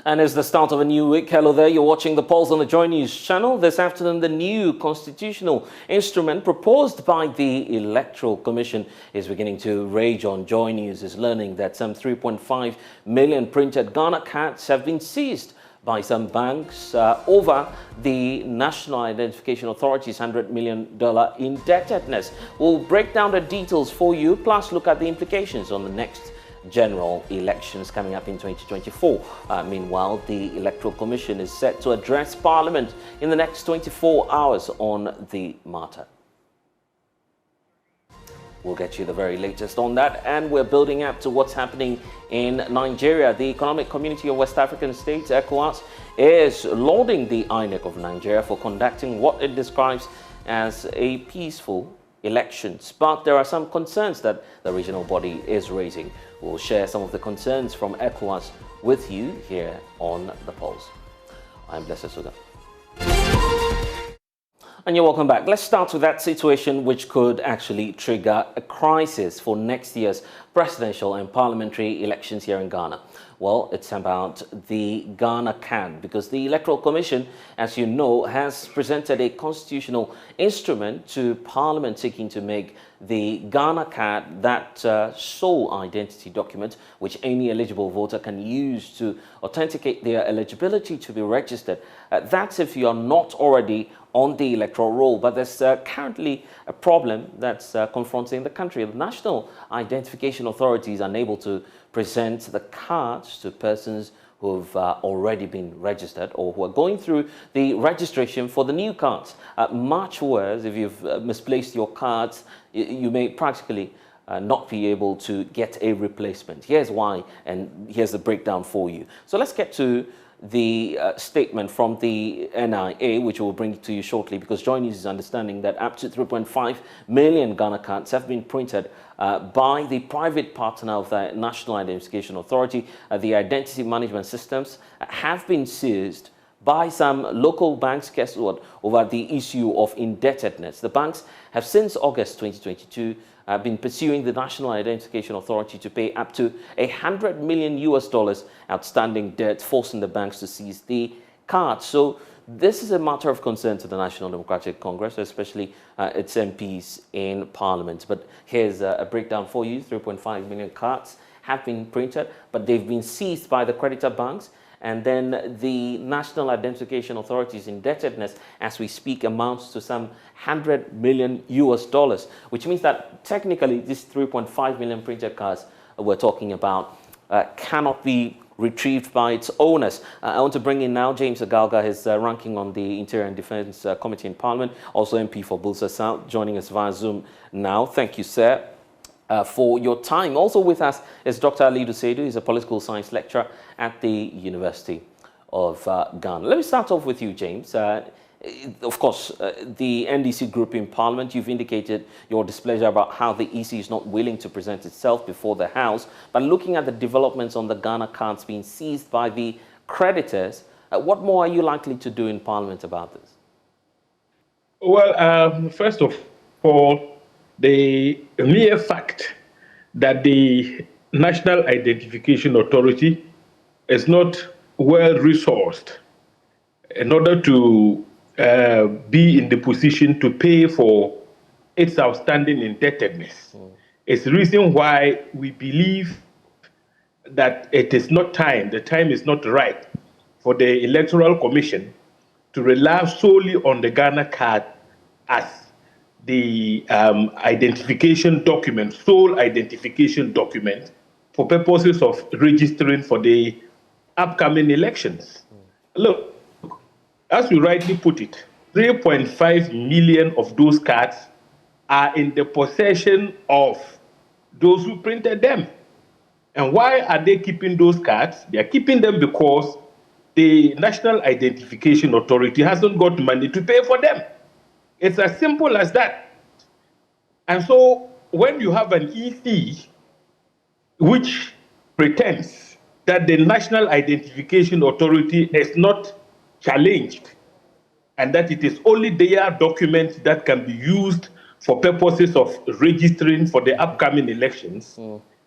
And it's the start of a new week. Hello there, you're watching the polls on the JoyNews channel. This afternoon, the new constitutional instrument proposed by the Electoral Commission is beginning to rage on. JoyNews is learning that some 3.5 million printed Ghana cards have been seized by some banks over the National Identification Authority's $100 million indebtedness. We'll break down the details for you, plus look at the implications on the next general elections coming up in 2024. Meanwhile, the Electoral Commission is set to address Parliament in the next 24 hours on the matter. We'll get you the very latest on that, and we're building up to what's happening in Nigeria. The Economic Community of West African States, ECOWAS, is lauding the INEC of Nigeria for conducting what it describes as a peaceful elections. But there are some concerns that the regional body is raising. We'll share some of the concerns from ECOWAS with you here on The Pulse. I'm Blessed Sogah. And you're welcome back. Let's start with that situation which could actually trigger a crisis for next year's presidential and parliamentary elections here in Ghana. Well, it's about the Ghana card, because the Electoral Commission, as you know, has presented a constitutional instrument to Parliament seeking to make the Ghana card that sole identity document which any eligible voter can use to authenticate their eligibility to be registered. That's if you are not already on the electoral roll. But there's currently a problem that's confronting the country. The National Identification Authority is unable to present the cards to persons who've already been registered or who are going through the registration for the new cards. Much worse, if you've misplaced your cards, you may practically not be able to get a replacement. Here's why, and here's the breakdown for you. So let's get to the statement from the NIA, which we'll bring to you shortly, because JoyNews is understanding that up to 3.5 million Ghana cards have been printed by the private partner of the National Identification Authority. The identity management systems have been seized by some local banks, guess what, over the issue of indebtedness. The banks have since August 2022 been pursuing the National Identification Authority to pay up to $100 million outstanding debt, forcing the banks to seize the cards. So this is a matter of concern to the National Democratic Congress, especially its MPs in Parliament. But here's a breakdown for you. 3.5 million cards have been printed, but they've been seized by the creditor banks. And then the National Identification Authority's indebtedness, as we speak, amounts to some $100 million, which means that technically these 3.5 million printed cards we're talking about cannot be retrieved by its owners. I want to bring in now James Agalga, his ranking on the Interior and Defense Committee in Parliament, also MP for Bulsa South, joining us via Zoom now. Thank you, sir, for your time. Also with us is Dr. Ali Duseidu. He's a political science lecturer at the University of Ghana. Let me start off with you, James. Of course, the NDC group in Parliament, you've indicated your displeasure about how the EC is not willing to present itself before the House. But looking at the developments on the Ghana cards being seized by the creditors, what more are you likely to do in Parliament about this? Well, first of all, the mere fact that the National Identification Authority is not well resourced in order to be in the position to pay for its outstanding indebtedness. It's the reason why we believe that it is not time, the time is not right for the Electoral Commission to rely solely on the Ghana card as the identification document, sole identification document for purposes of registering for the upcoming elections. Look, as you rightly put it, 3.5 million of those cards are in the possession of those who printed them. And why are they keeping those cards? They are keeping them because the National Identification Authority hasn't got money to pay for them. It's as simple as that. And so when you have an EC which pretends that the National Identification Authority is not challenged and that it is only their documents that can be used for purposes of registering for the upcoming elections,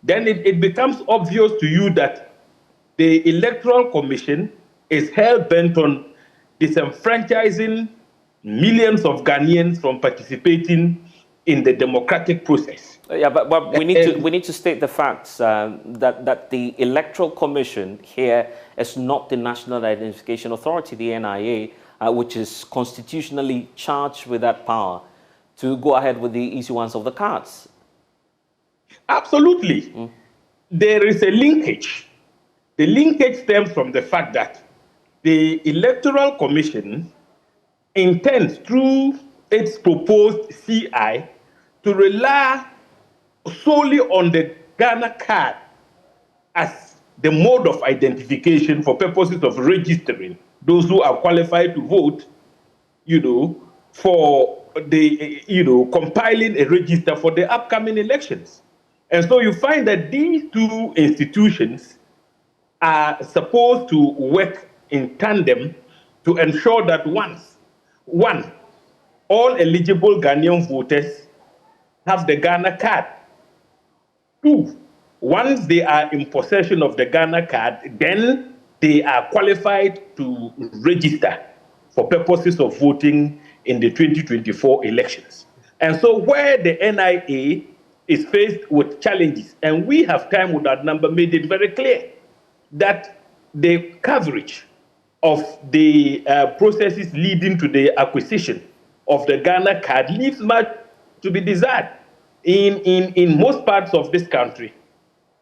then it becomes obvious to you that the Electoral Commission is hell-bent on disenfranchising millions of Ghanaians from participating in the democratic process. Yeah, but we need to state the facts that the Electoral Commission here is not the National Identification Authority, the NIA, which is constitutionally charged with that power to go ahead with the issuance of the cards. Absolutely. There is a linkage. The linkage stems from the fact that the Electoral Commission intends, through its proposed CI, to rely solely on the Ghana card as the mode of identification for purposes of registering those who are qualified to vote, for the, compiling a register for the upcoming elections. And so you find that these two institutions are supposed to work in tandem to ensure that one, all eligible Ghanaian voters have the Ghana card. Two, once they are in possession of the Ghana card, then they are qualified to register for purposes of voting in the 2024 elections. And so where the NIA is faced with challenges, and we have time with that number made it very clear that the coverage of the processes leading to the acquisition of the Ghana card leaves much to be desired. In most parts of this country,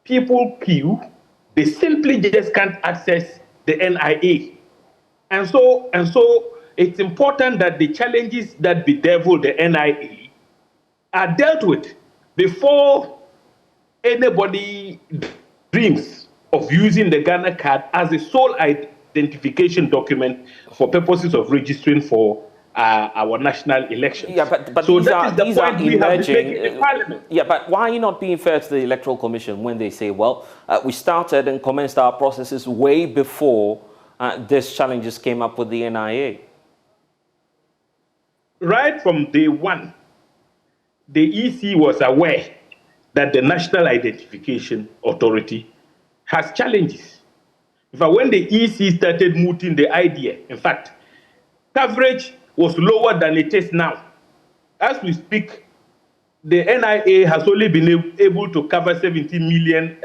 people queue, they simply just can't access the NIA. And so it's important that the challenges that bedevil the NIA are dealt with before anybody dreams of using the Ghana card as a sole identification document for purposes of registering for our national elections. Yeah, but so these that is the point we have to make in the Parliament. Yeah, but why are you not being fair to the Electoral Commission when they say, well, we started and commenced our processes way before these challenges came up with the NIA? Right from day one, the EC was aware that the National Identification Authority has challenges. In fact, when the EC started mooting the idea, in fact, coverage was lower than it is now. As we speak, the NIA has only been able to cover 17 million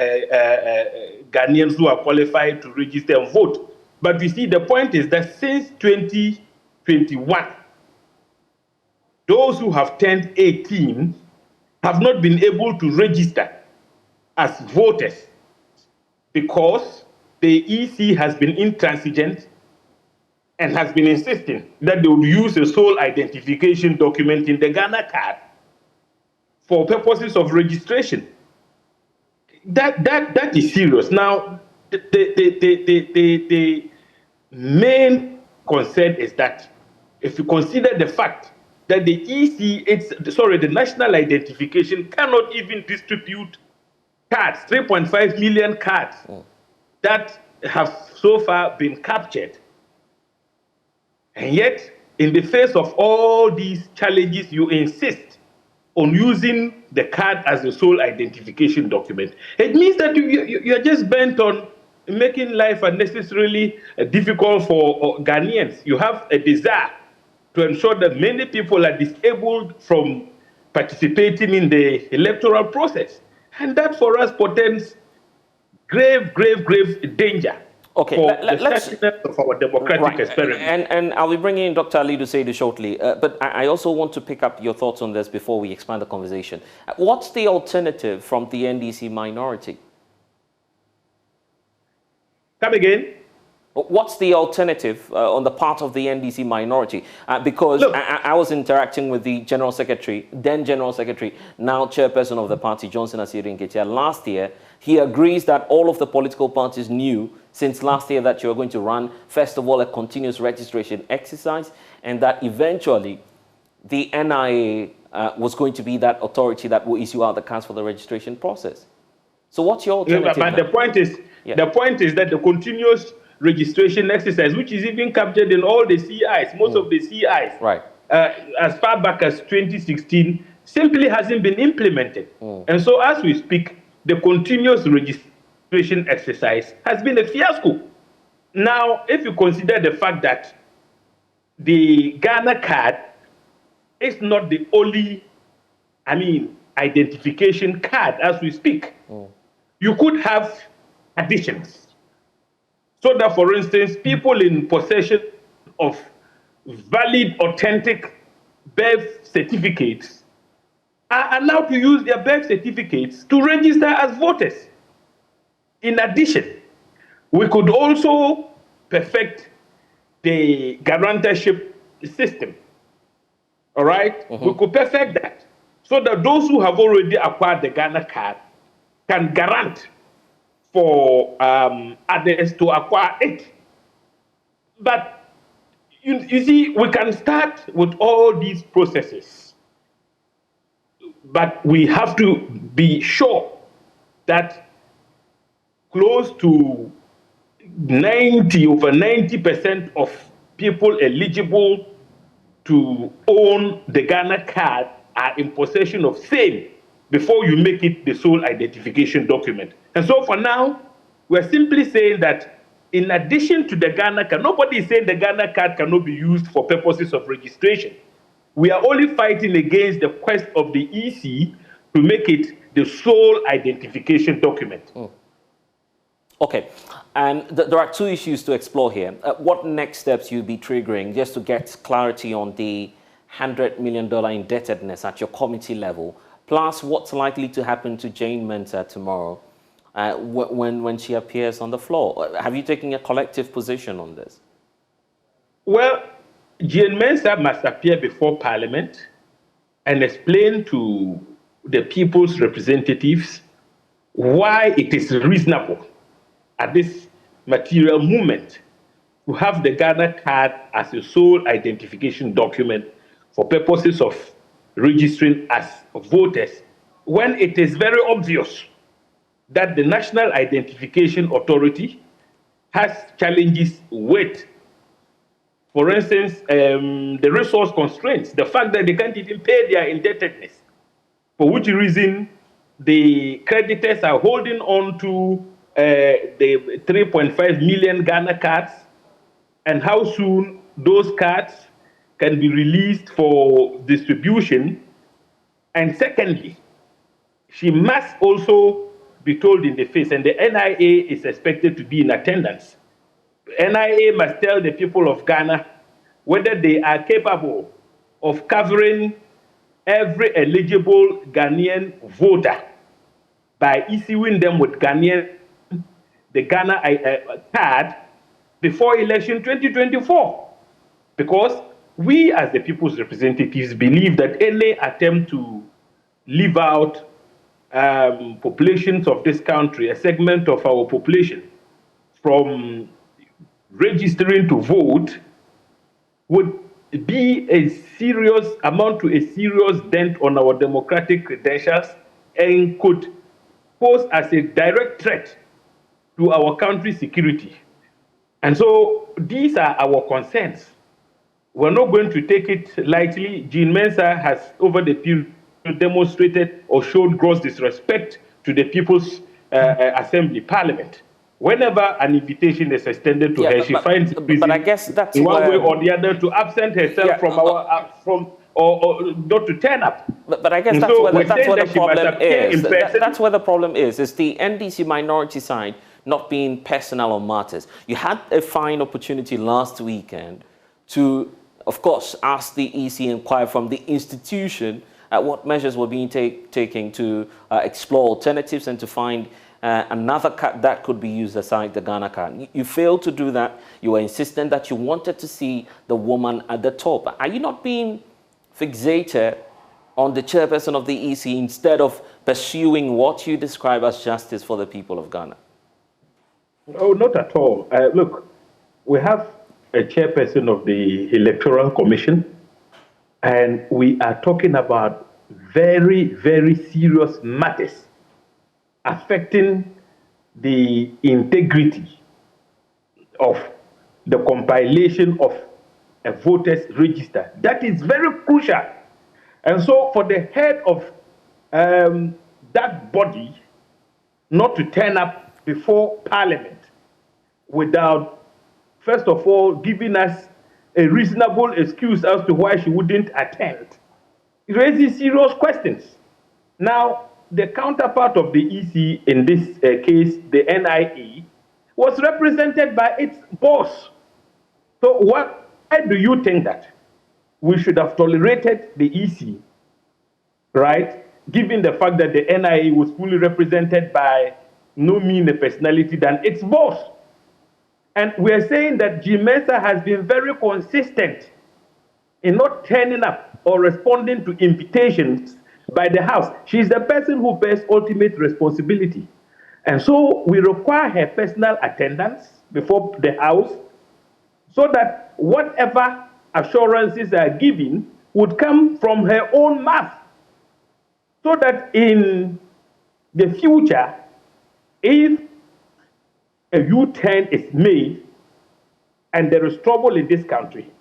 Ghanaians who are qualified to register and vote. But you see, the point is that since 2021, those who have turned 18 have not been able to register as voters because the EC has been intransigent and has been insisting that they would use a sole identification document in the Ghana card for purposes of registration. That is serious. Now, the main concern is that if you consider the fact that the the national identification cannot even distribute cards, 3.5 million cards that have so far been captured. And yet, in the face of all these challenges, you insist on using the card as a sole identification document. It means that you're just bent on making life unnecessarily difficult for Ghanaians. You have a desire to ensure that many people are disabled from participating in the electoral process. And that for us portends grave danger. Okay, for the success of our democratic experiment. And I'll be bringing in Dr. Alidu Seidu shortly, but I also want to pick up your thoughts on this before we expand the conversation. What's the alternative from the NDC minority? Come again? What's the alternative on the part of the NDC minority? Because look, I was interacting with the General Secretary, then General Secretary, now Chairperson of the party, Johnson Asiedu Nketia, last year. He agrees that all of the political parties knew since last year that you were going to run, first of all, a continuous registration exercise, and that eventually the NIA was going to be that authority that will issue out the cards for the registration process. So what's your alternative? But the point is that the continuous registration exercise, which is even captured in all the CIs, most of the CIs, right, as far back as 2016, simply hasn't been implemented. And so as we speak, the continuous registration exercise has been a fiasco. Now, if you consider the fact that the Ghana card is not the only, identification card as we speak. You could have additions. So that, for instance, people in possession of valid, authentic birth certificates are allowed to use their birth certificates to register as voters. In addition, we could also perfect the guarantorship system. All right? We could perfect that so that those who have already acquired the Ghana card can grant for others to acquire it. But you see, we can start with all these processes, but we have to be sure that close to over 90% of people eligible to own the Ghana card are in possession of same before you make it the sole identification document. And so for now, we're simply saying that in addition to the Ghana card, nobody is saying the Ghana card cannot be used for purposes of registration. We are only fighting against the quest of the EC to make it the sole identification document. Okay, and there are two issues to explore here. What next steps you'll be triggering just to get clarity on the $100 million indebtedness at your committee level, plus what's likely to happen to Jane Mensah tomorrow when she appears on the floor? Have you taken a collective position on this? Well, Jane Mensah must appear before Parliament and explain to the people's representatives why it is reasonable at this material moment to have the Ghana card as a sole identification document for purposes of registering as voters, when it is very obvious that the National Identification Authority has challenges with, for instance, the resource constraints, the fact that they can't even pay their indebtedness, for which reason the creditors are holding on to the 3.5 million Ghana cards, and how soon those cards can be released for distribution. And secondly, she must also be told in the face, and the NIA is expected to be in attendance. NIA must tell the people of Ghana whether they are capable of covering every eligible Ghanaian voter by issuing them with the Ghana card before election 2024. Because we as the people's representatives believe that any attempt to leave out populations of this country, a segment of our population, from registering to vote would be amount to a serious dent on our democratic credentials and could pose as a direct threat to our country's security. And so these are our concerns. We're not going to take it lightly. Jane Mensah has, over the period, demonstrated or showed gross disrespect to the People's Assembly, Parliament. Whenever an invitation is extended to her, she finds it easy, but I guess that's in one way or the other, to absent herself from or not to turn up. But I guess that's where the problem is. That's where the problem is. It's the NDC minority side not being personal on matters. You had a fine opportunity last weekend to, of course, ask the EC inquire from the institution what measures were being taken to explore alternatives and to find another card that could be used aside the Ghana card. You failed to do that. You were insistent that you wanted to see the woman at the top. Are you not being fixated on the chairperson of the EC instead of pursuing what you describe as justice for the people of Ghana? Oh, not at all. Look, we have a chairperson of the Electoral Commission, and we are talking about very, very serious matters affecting the integrity of the compilation of a voters register. That is very crucial. And so for the head of that body not to turn up before Parliament without, first of all, giving us a reasonable excuse as to why she wouldn't attend, it raises serious questions. Now, the counterpart of the EC in this case, the NIA, was represented by its boss. So why do you think that we should have tolerated the EC, right, given the fact that the NIA was fully represented by no meaner personality than its boss? And we are saying that Jean Mensa has been very consistent in not turning up or responding to invitations by the House. She is the person who bears ultimate responsibility. And so we require her personal attendance before the House so that whatever assurances are given would come from her own mouth. So that in the future, if a U-turn is made and there is trouble in this country,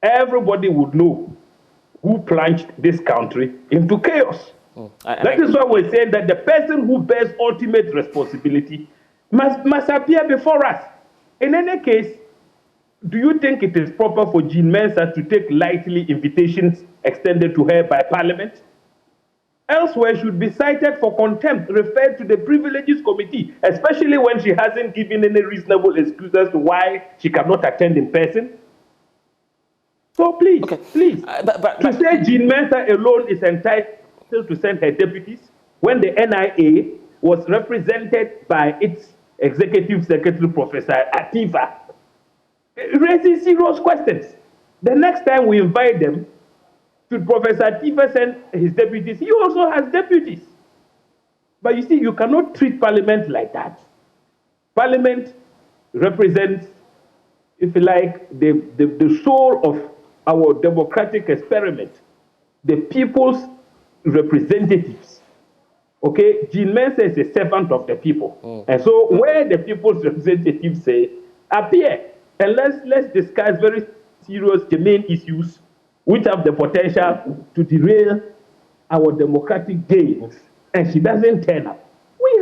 everybody would know who plunged this country into chaos. That is why we're saying that the person who bears ultimate responsibility must appear before us. In any case, do you think it is proper for Jean Mensa to take lightly invitations extended to her by Parliament? Elsewhere, should be cited for contempt, referred to the Privileges Committee, especially when she hasn't given any reasonable excuse as to why she cannot attend in person. So please, to say Jean Mensa alone is entitled to send her deputies when the NIA was represented by its executive secretary, Professor Atifa, it raises serious questions. The next time we invite them, should Professor Atifa send his deputies? He also has deputies. But you see, you cannot treat Parliament like that. Parliament represents, if you like, the soul of our democratic experiment, the people's representatives. Okay, Jean Mensa is a servant of the people. And so where the people's representatives say, appear, and let's discuss very serious germane issues which have the potential to derail our democratic gains, and she doesn't turn up. We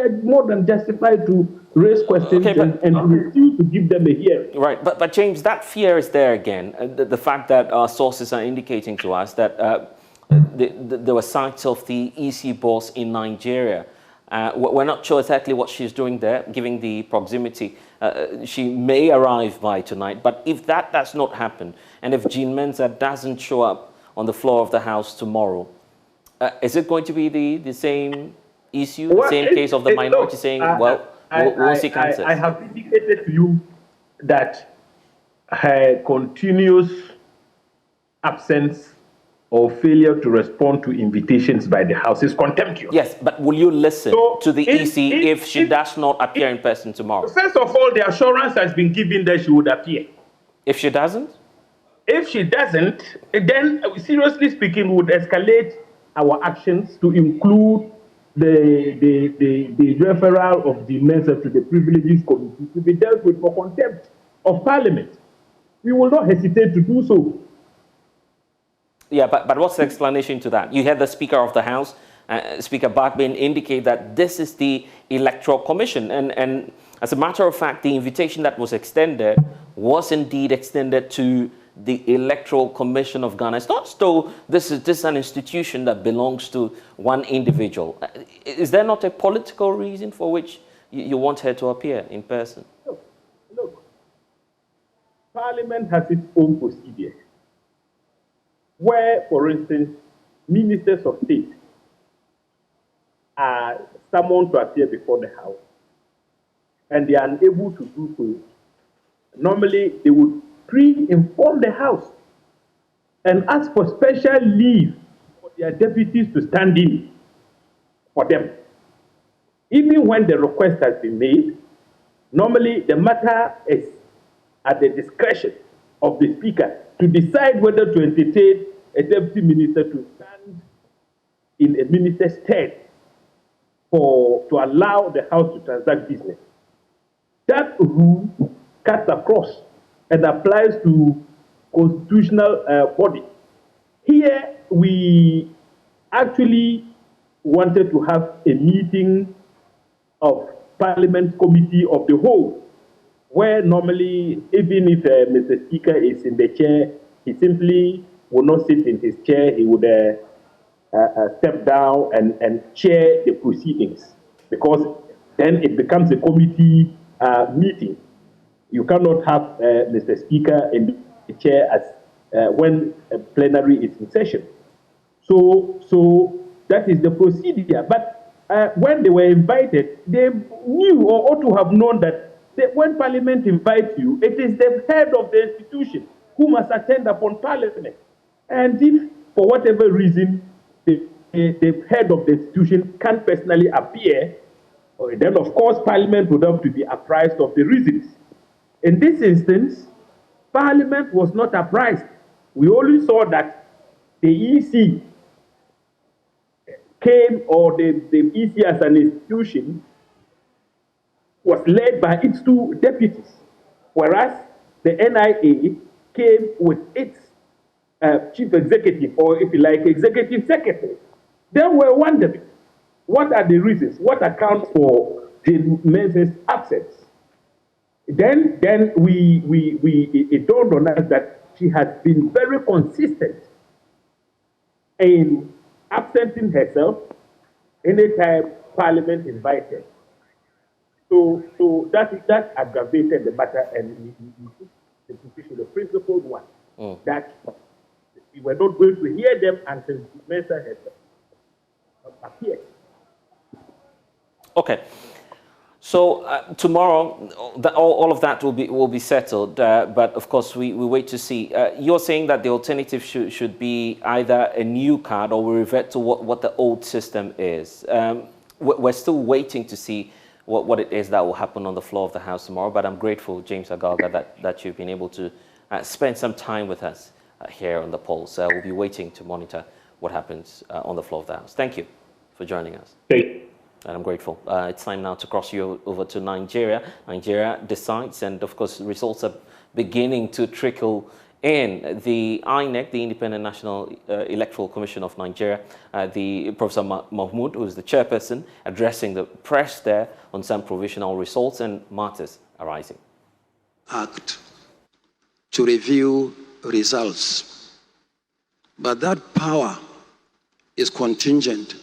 are more than justified to raise questions and refuse to give them a hearing. Right, but James, that fear is there again. The fact that our sources are indicating to us that there were sights of the EC boss in Nigeria. We're not sure exactly what she's doing there, given the proximity. She may arrive by tonight, but if that does not happen, and if Jean Mensa doesn't show up on the floor of the House tomorrow, is it going to be the same issue, the same case of the minority saying, we'll see cancers? I have indicated to you that her continuous absence or failure to respond to invitations by the House is contemptuous. Yes, but will you listen to the EC if she does not appear in person tomorrow? First of all, the assurance has been given that she would appear. If she doesn't? If she doesn't, then seriously speaking, we would escalate our actions to include the referral of the Mensa to the Privileges Committee to be dealt with for contempt of Parliament. We will not hesitate to do so. Yeah, but what's the explanation to that? You had the Speaker of the House, Speaker Bakbin, indicate that this is the Electoral Commission. And as a matter of fact, the invitation that was extended was indeed extended to the Electoral Commission of Ghana. It's not so this is an institution that belongs to one individual. Is there not a political reason for which you want her to appear in person? Look, Parliament has its own procedure, where, for instance, ministers of state are summoned to appear before the House, and they are unable to do so. Normally, they would pre-inform the House and ask for special leave for their deputies to stand in for them. Even when the request has been made, normally the matter is at the discretion of the Speaker to decide whether to entertain a deputy minister to stand in a minister's stead to allow the House to transact business. That rule cuts across and applies to constitutional body. Here, we actually wanted to have a meeting of Parliament Committee of the Whole, where normally, even if Mr. Speaker is in the chair, he simply will not sit in his chair. He would step down and chair the proceedings, because then it becomes a committee meeting. You cannot have Mr. Speaker in the chair as when a plenary is in session. So that is the procedure. But when they were invited, they knew or ought to have known that when Parliament invites you, it is the head of the institution who must attend upon Parliament. And if, for whatever reason, the head of the institution can't personally appear, then of course Parliament would have to be apprised of the reasons. In this instance, Parliament was not apprised. We only saw that the EC came, or the EC as an institution was led by its two deputies, whereas the NIA came with its chief executive, or if you like, executive secretary. Then we're wondering, what are the reasons? What accounts for the men's absence? Then it dawned on us that she has been very consistent in absenting herself anytime Parliament invited. So that aggravated the matter, and we took the principled one, that we were not going to hear them until Mensa had appeared. Okay. So tomorrow, all of that will be settled, but of course we wait to see. You're saying that the alternative should be either a new card, or we revert to what the old system is. We're still waiting to see what it is that will happen on the floor of the House tomorrow, but I'm grateful, James Agalga, that you've been able to spend some time with us here on the polls. We'll be waiting to monitor what happens on the floor of the House. Thank you for joining us. And I'm grateful. It's time now to cross you over to Nigeria. Nigeria decides, and of course, results are beginning to trickle in. The INEC, the Independent National Electoral Commission of Nigeria, the Professor Mahmoud, who is the chairperson, addressing the press there on some provisional results and matters arising. Act to review results, but that power is contingent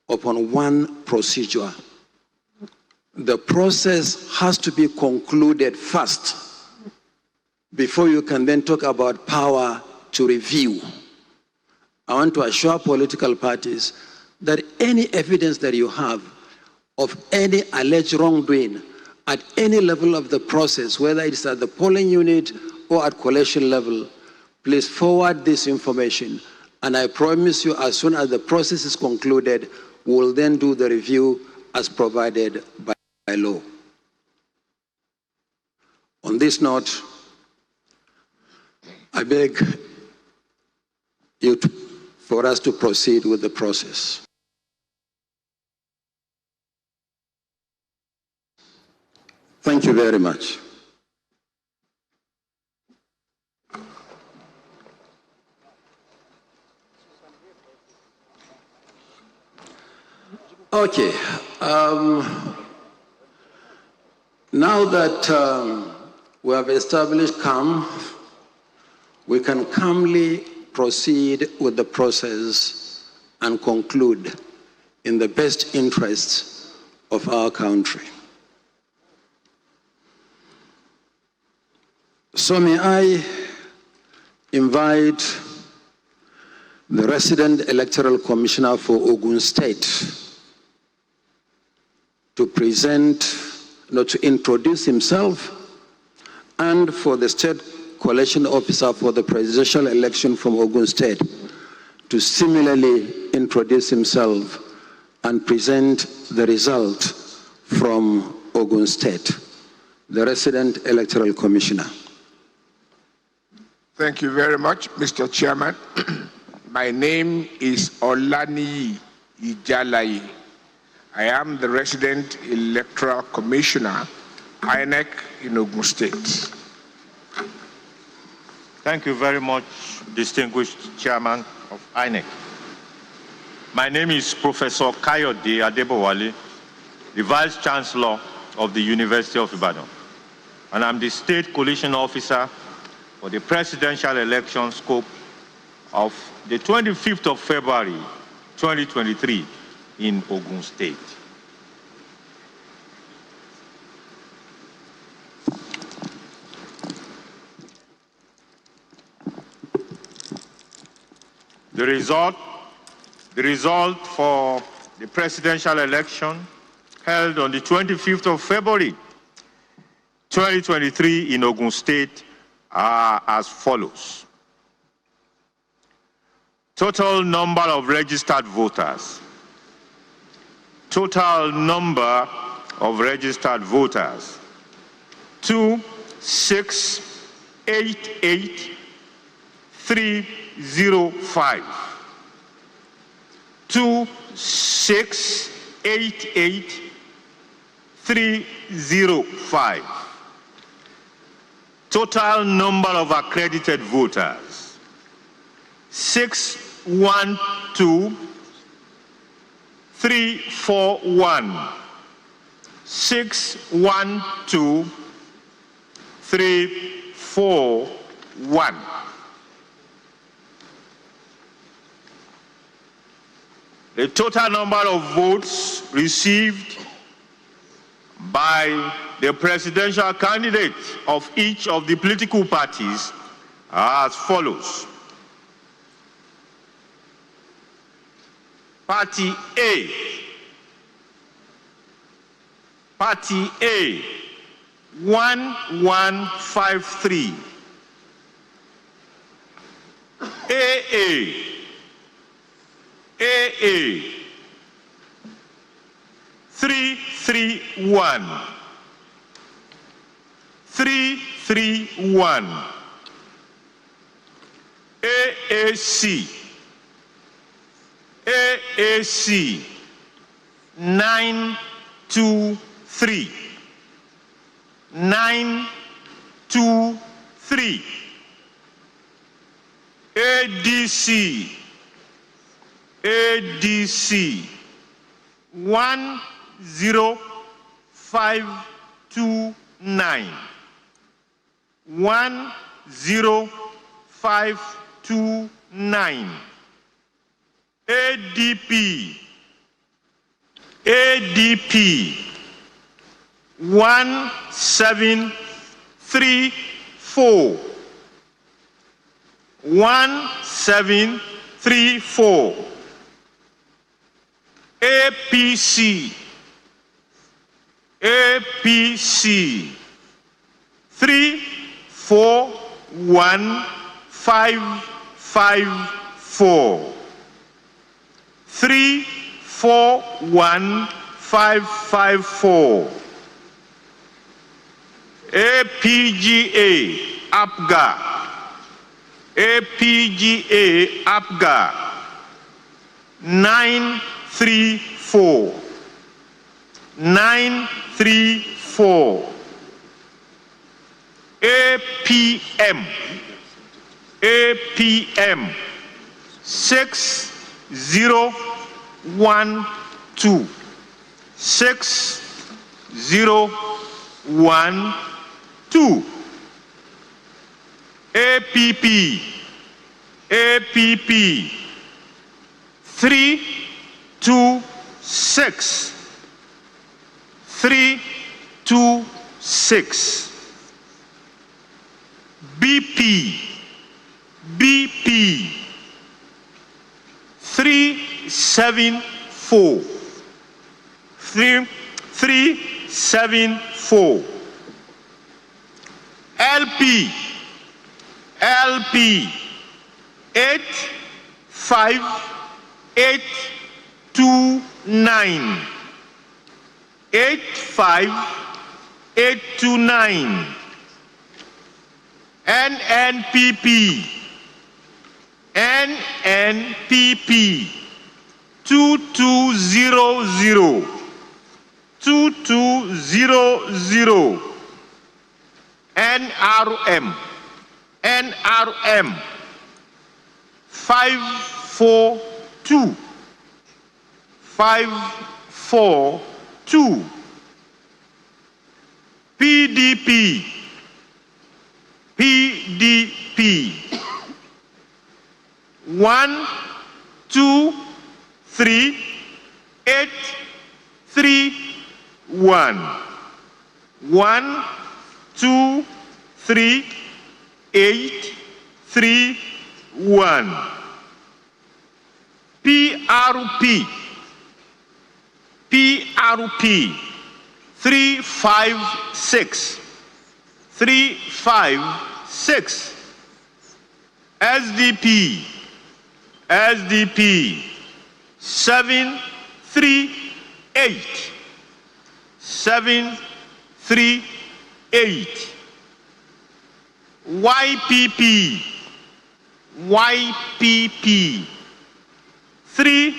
upon one procedure. The process has to be concluded first before you can then talk about power to review. I want to assure political parties that any evidence that you have of any alleged wrongdoing at any level of the process, whether it's at the polling unit or at collation level, please forward this information. And I promise you, as soon as the process is concluded, we will then do the review as provided by law. On this note, I beg you for us to proceed with the process. Thank you very much. Okay. Now that we have established calm, we can calmly proceed with the process and conclude in the best interests of our country. So may I invite the resident electoral commissioner for Ogun State to to introduce himself, and for the state collation officer for the presidential election from Ogun State to similarly introduce himself and present the result from Ogun State. The resident electoral commissioner. Thank you very much, Mr. Chairman. My name is Olani Ijalayi. I am the resident electoral commissioner, INEC in Ogun State. Thank you very much, distinguished chairman of INEC. My name is Professor Kayode Adebowale. the Vice Chancellor of the University of Ibadan, and I'm the State Coalition Officer for the presidential election scope of the 25th of February 2023 in Ogun State. The result for the presidential election held on the 25th of February 2023 in Ogun State are as follows. Total number of registered voters. Total number of registered voters. 2,688,305. 2,688,305. Total number of accredited voters. 612,341. 612,341. The total number of votes received by the presidential candidate of each of the political parties are as follows. Party A. Party A, 1153. AA. AA, 331. 331. AAC. AAC, 923. 923. ADC. ADC 10529. 10529. ADP. ADP 1734. 1734. APC. APC 341554. 341554. APGA APGA. APGA APGA 934. 934. APM. APM 6012. 6012. APP. APP 326. 326. BP. BP 374. 374. LP. LP 85829. 85829. NNPP. NNPP 2200. 2200. NRM. NRM 542. 542. 2. PDP, PDP. 1, 2, 3, 8, 3, 1. 1, 2, 3, 8, 3, 1. PRP, PRP, 3, 5, 6. 3, 5, 6. SDP, SDP, 7, 3, 8. 7, 3, 8. YPP, YPP, 3,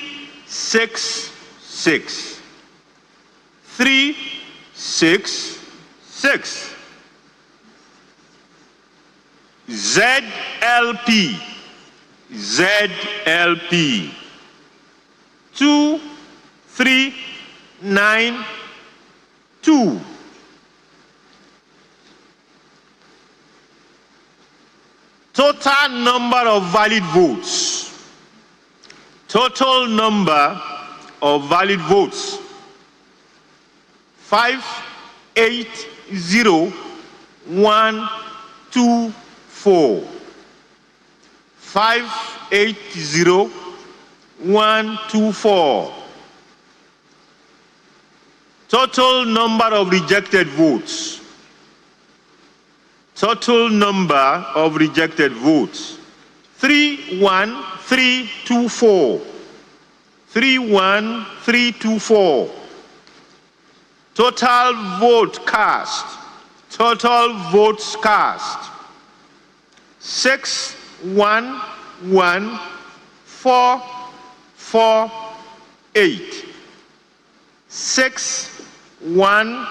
6, 6. 3, 6, 6. ZLP, ZLP, 2, 3, 9, 2. Total number of valid votes. Total number of valid votes. 5, 8, 0, 1, 2, 4. 5, 8, 0, 1, 2, 4. Total number of rejected votes. Total number of rejected votes. 3, 1, 3, 2, 4. 3, 1, 3, 2, 4. Total vote cast. Total votes cast. 6, 1, 1, 4, 4, 8. 6, 1,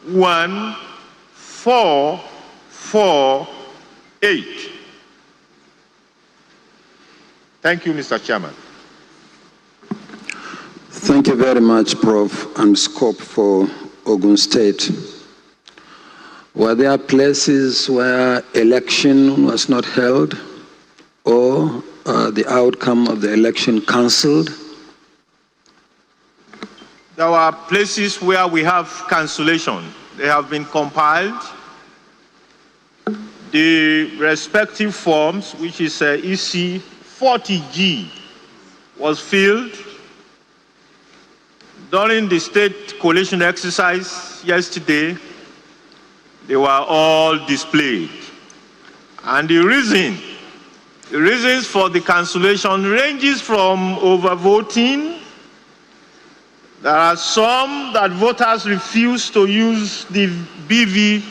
1, 4, 4, 8. Thank you, Mr. Chairman. Thank you very much, Prof. and Scope for Ogun State. Were there places where election was not held or the outcome of the election cancelled? There are places where we have cancellation. They have been compiled. The respective forms, which is EC 40G, was filled. During the state collation exercise yesterday, they were all displayed. And the reasons for the cancellation ranges from overvoting. There are some that voters refuse to use the BVAS.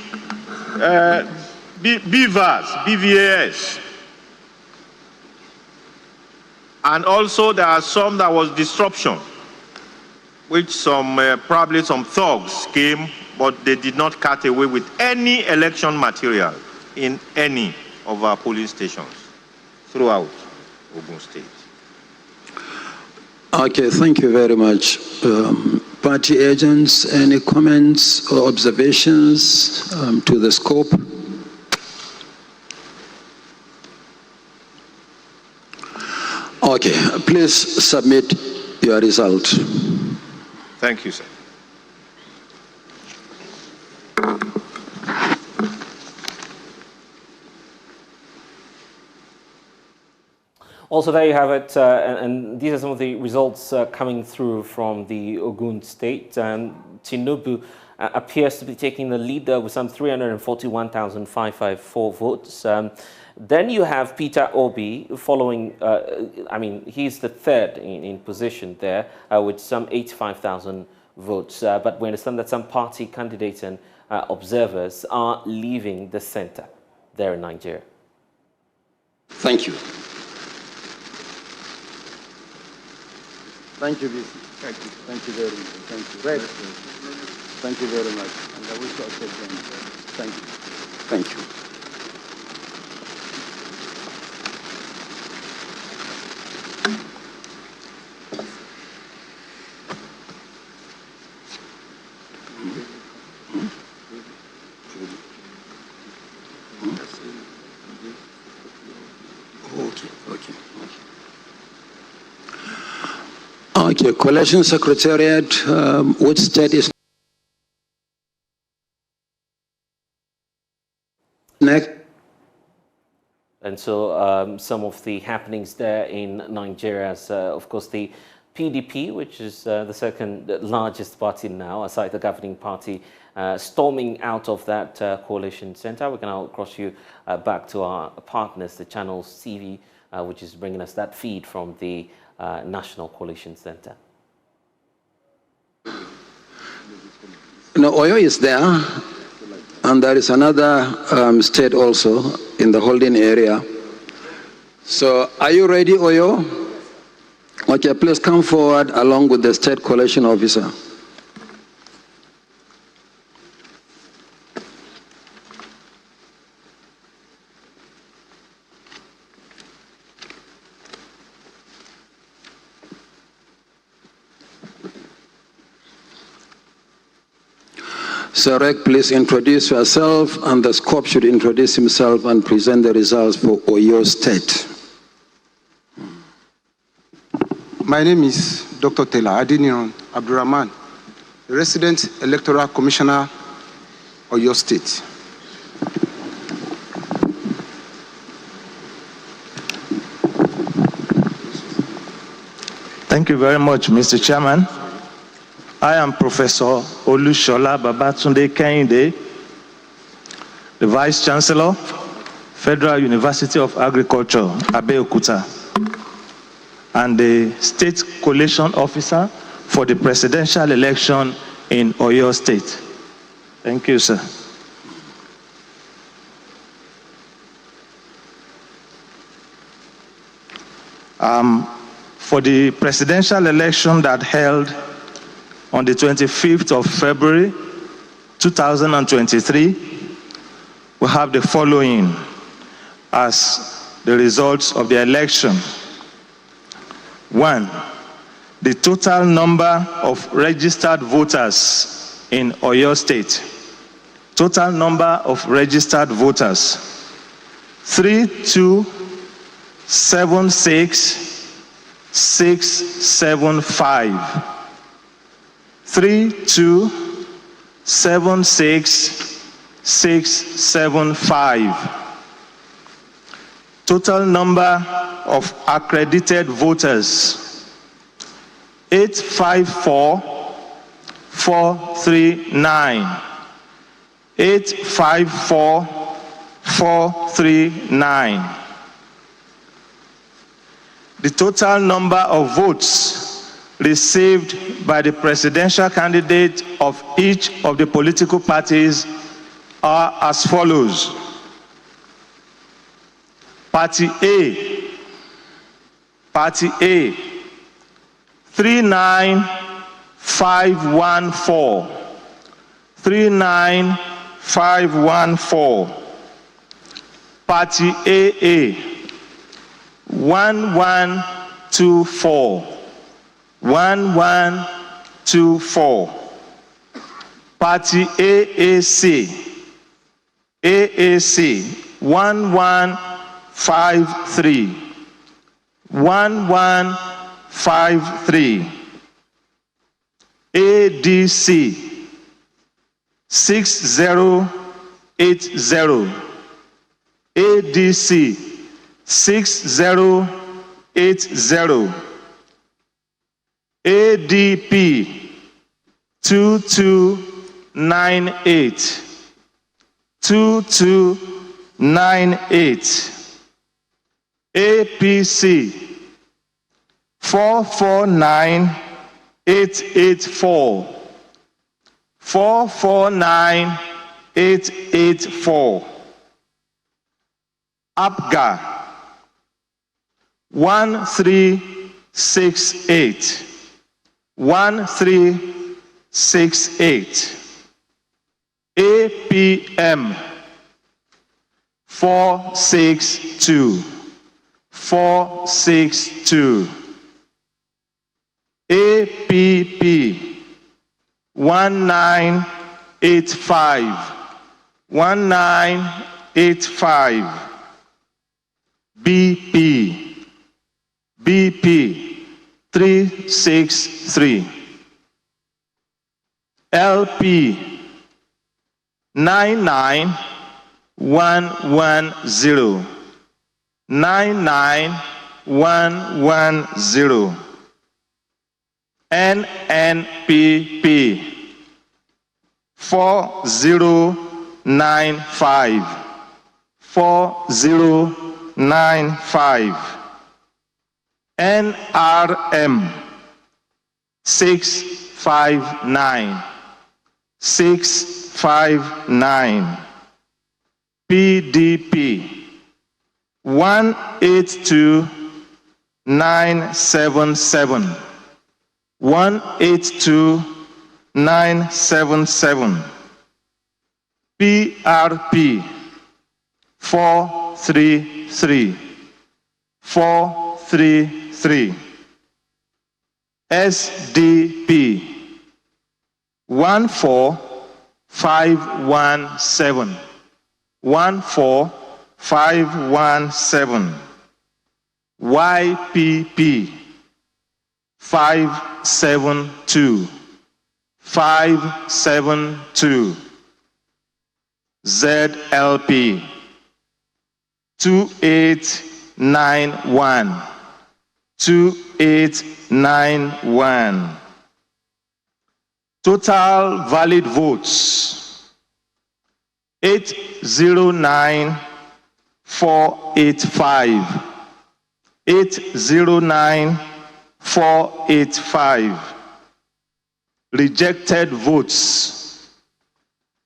And also there are some that was disruption, which probably some thugs came, but they did not cut away with any election material in any of our polling stations throughout Ogun State. Okay, thank you very much. Party agents, any comments or observations to the scope? Okay, please submit your result. Thank you, sir. Also, there you have it, and these are some of the results coming through from the Ogun State. Tinubu appears to be taking the lead with some 341,554 votes. Then you have Peter Obi following, he's the third in position there with some 85,000 votes. But we understand that some party candidates and observers are leaving the center there in Nigeria. Thank you. Thank you, VC. Thank you. Thank you very much. Thank you. Right. Thank you very much. And I wish you all the best. Thank you. Thank you. Okay, Coalition Secretariat, which state is next? And so some of the happenings there in Nigeria, of course, the PDP, which is the second largest party now, aside the governing party, storming out of that coalition center. We can now cross you back to our partners, the Channels TV, which is bringing us that feed from the National Coalition Center. No, Oyo is there. And there is another state also in the holding area. So are you ready, Oyo? Okay, please come forward along with the state coalition officer. So, Rek, please introduce yourself, and the scope should introduce himself and present the results for Oyo State. My name is Dr. Taylor Adiniran Abdurrahman, Resident Electoral Commissioner, Oyo State. Thank you very much, Mr. Chairman. I am Professor Olushola Babatunde Kehinde, the Vice Chancellor, Federal University of Agriculture, Abeokuta, and the State Coalition Officer for the presidential election in Oyo State. Thank you, sir. For the presidential election that held on the 25th of February 2023, we have the following as the results of the election. 1. The total number of registered voters in Oyo State. Total number of registered voters. 3276,675. 3276,675. Total number of accredited voters, 854,439. 854,439. The total number of votes received by the presidential candidate of each of the political parties are as follows. Party A, 39514. 39514. Party AA, 1124. 1124. Party AAC, 1153. 1153. ADC, 6080. ADC, 6080. ADP 2298. 2298. APC 449884. 449884. APGA 1368. 1368. APM 462. 462. APP 1985. 1985. BP 363. LP 99110. 99110. NNPP 4095. 4095. NRM 659. 659. PDP 182977. 182977. PRP 433. 433. SDP 14517. 14517. YPP 572. 572. ZLP 2891. 2891. Total valid votes 809485. 809485. Rejected votes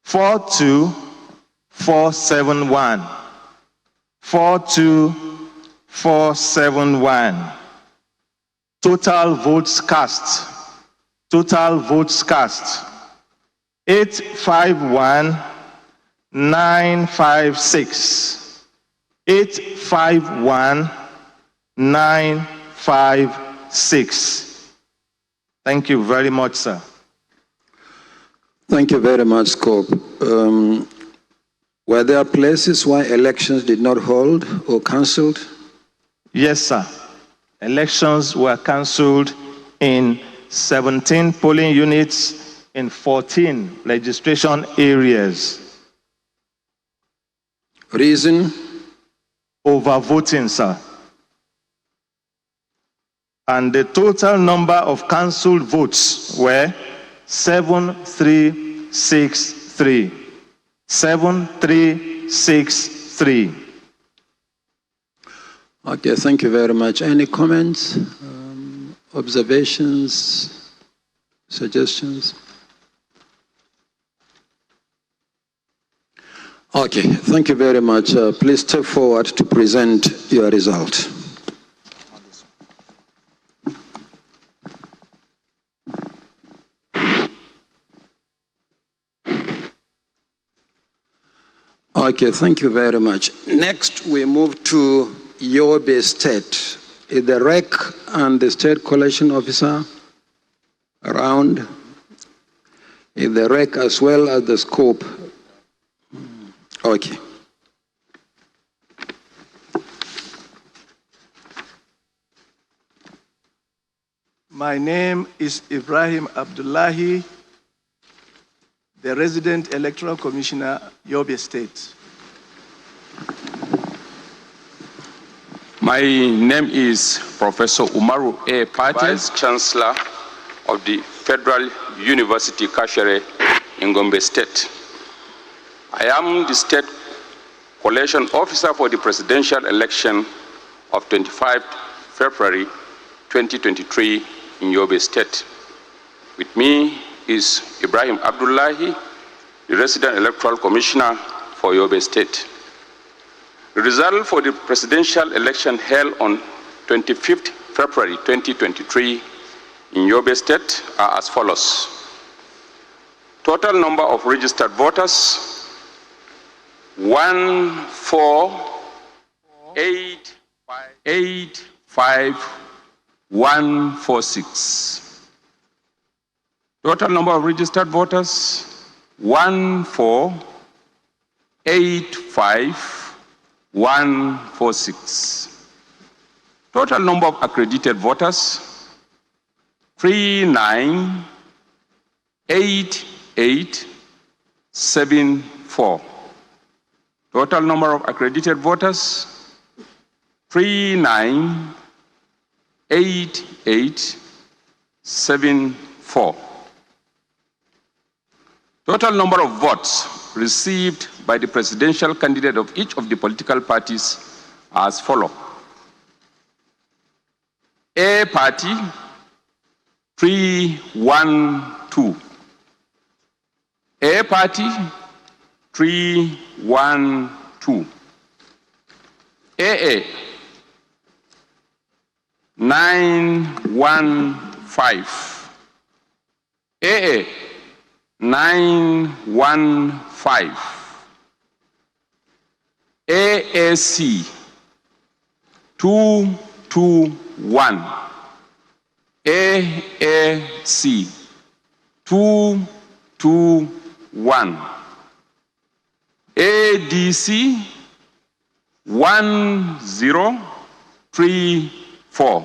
42471. 42471. Total votes cast. Total votes cast 851956. 851956. Thank you very much, sir. Thank you very much, Scope. Were there places where elections did not hold or cancelled? Yes, sir. Elections were cancelled in 17 polling units in 14 registration areas. Reason? Overvoting, sir. And the total number of cancelled votes were 7363. 7363. Okay, thank you very much. Any comments, observations, suggestions? Okay, thank you very much. Please step forward to present your result. Okay, thank you very much. Next, we move to Yobe State. Is the REC and the State Collection Officer around? Is the REC as well as the scope? Okay. My name is Ibrahim Abdullahi, the Resident Electoral Commissioner, Yobe State. My name is Professor Umaru A. Pate, Vice Chancellor of the Federal University Kashere in Gombe State. I am the State Collation Officer for the presidential election of 25 February 2023 in Yobe State. With me is Ibrahim Abdullahi, the Resident Electoral Commissioner for Yobe State. The result for the presidential election held on 25th February 2023 in Yobe State are as follows. Total number of registered voters, 1485146. Total number of registered voters, 1485146. Total number of accredited voters, 398874. Total number of accredited voters, 398874. Total number of votes received by the presidential candidate of each of the political parties as follows. A party, 312. A party, 312. AA, 915. AA, 915. AAC, 221. AAC, 221. ADC, 1034.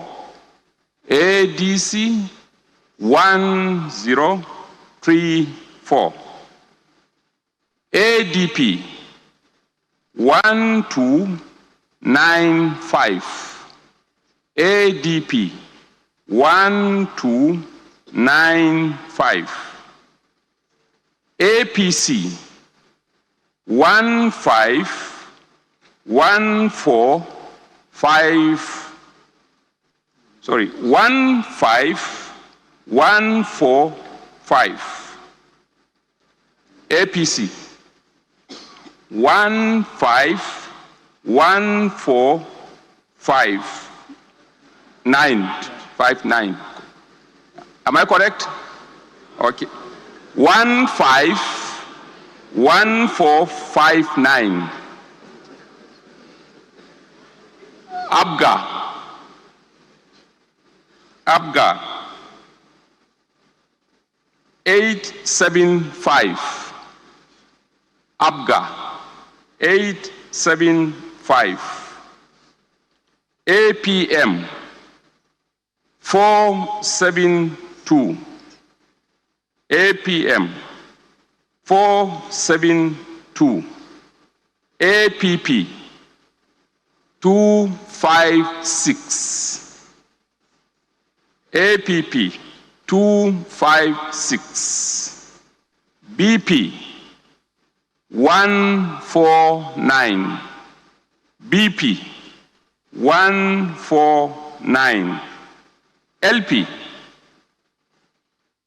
ADC, 1034. ADP, 1295. ADP, 1295. APC, 15145. APC, 15145. Am I correct? Okay. 151459. ABGA 875. ABGA 875. APM 472. APM 472. APP 256. APP 256. BP 149. BP 149. LP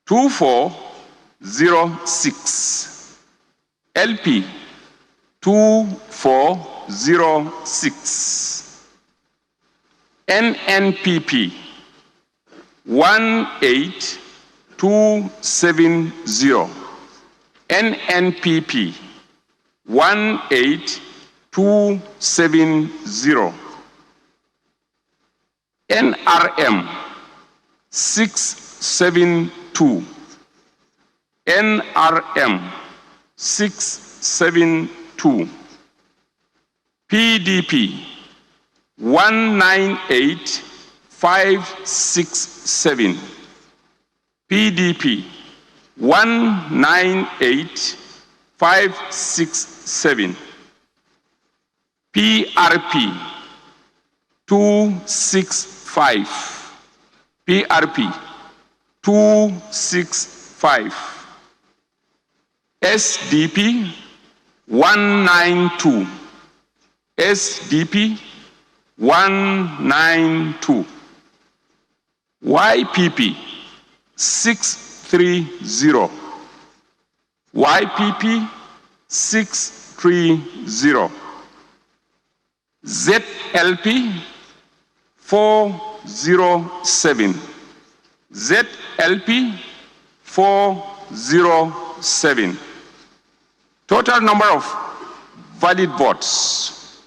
2406. LP 2406. NNPP 18270. NNPP 18270. NRM 672. NRM 672. PDP 198567. PDP 198567. PRP 265. PRP 265. SDP 192. SDP 192. YPP 630. YPP 630. ZLP 407. ZLP 407. Total number of valid votes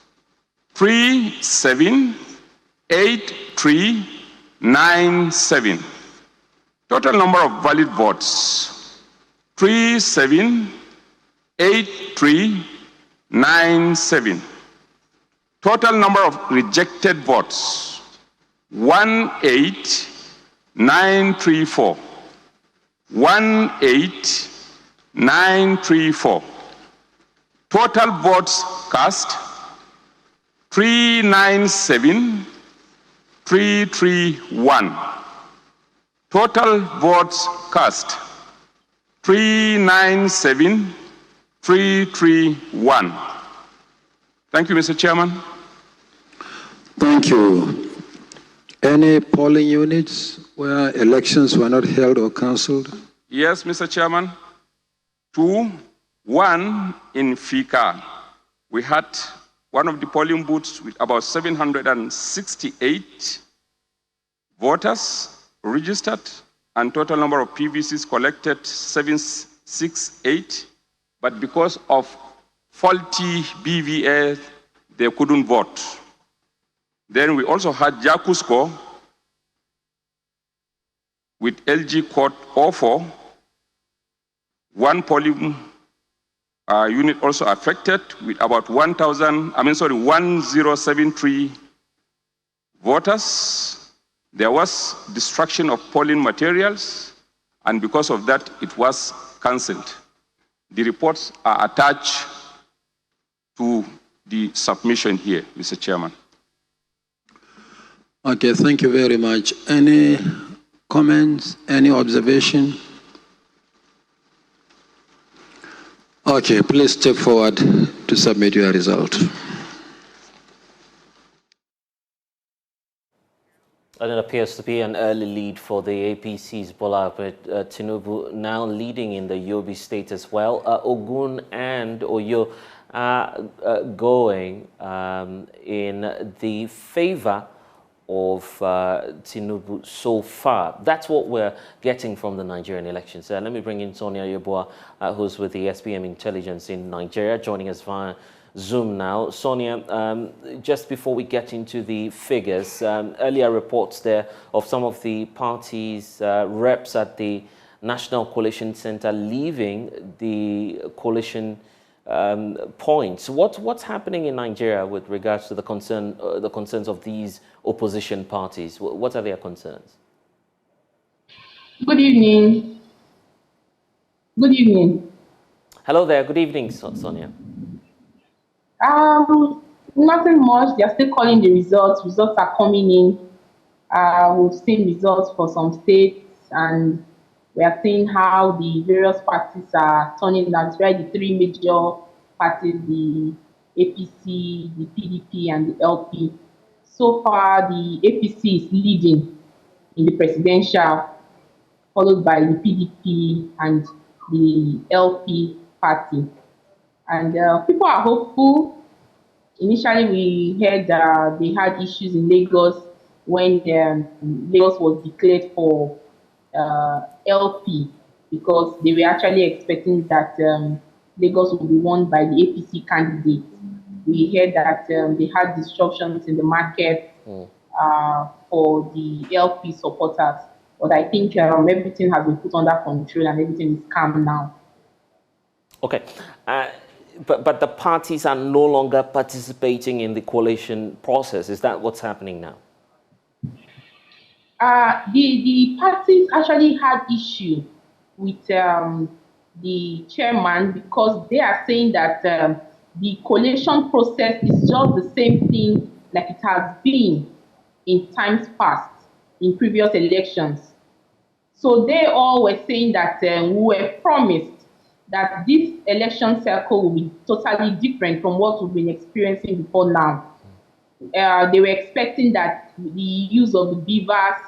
378397. Total number of valid votes 378397. Total number of rejected votes 18 934. 18934. Total votes cast 397,331. Total votes cast 397,331. Thank you, Mr. Chairman. Thank you. Any polling units where elections were not held or cancelled? Yes, Mr. Chairman. 2, 1 in Fika. We had one of the polling booths with about 768 voters registered, and total number of PVCs collected 768. But because of faulty BVA, they couldn't vote. Then we also had Jakusko with LG code 04. One polling unit also affected with about 1073 voters. There was destruction of polling materials, and because of that, it was cancelled. The reports are attached to the submission here, Mr. Chairman. Okay, thank you very much. Any comments, any observation? Okay, please step forward to submit your result. And it appears to be an early lead for the APC's Bola Tinubu, now leading in the Yobe state as well. Ogun and Oyo are going in the favor of Tinubu so far. That's what we're getting from the Nigerian elections. Let me bring in Sonia Yeboah, who's with the SPM Intelligence in Nigeria, joining us via Zoom now. Sonia, just before we get into the figures, earlier reports there of some of the parties' reps at the National Coalition Center leaving the coalition points. What's happening in Nigeria with regards to the concerns of these opposition parties? What are their concerns? Good evening. Good evening. Hello there. Good evening, Sonia. Nothing much. They are still calling the results. Results are coming in. We've seen results for some states, and we are seeing how the various parties are turning out. It's right, the three major parties, the APC, the PDP, and the LP. So far, the APC is leading in the presidential, followed by the PDP and the LP party. And people are hopeful. Initially, we heard they had issues in Lagos when Lagos was declared for LP, because they were actually expecting that Lagos would be won by the APC candidate. We heard that they had disruptions in the market for the LP supporters. But I think everything has been put under control and everything is calm now. Okay. But the parties are no longer participating in the coalition process. Is that what's happening now? The parties actually had issue with the chairman, because they are saying that the coalition process is just the same thing like it has been in times past, in previous elections. So they all were saying that we were promised that this election cycle will be totally different from what we've been experiencing before now. They were expecting that the use of the beavers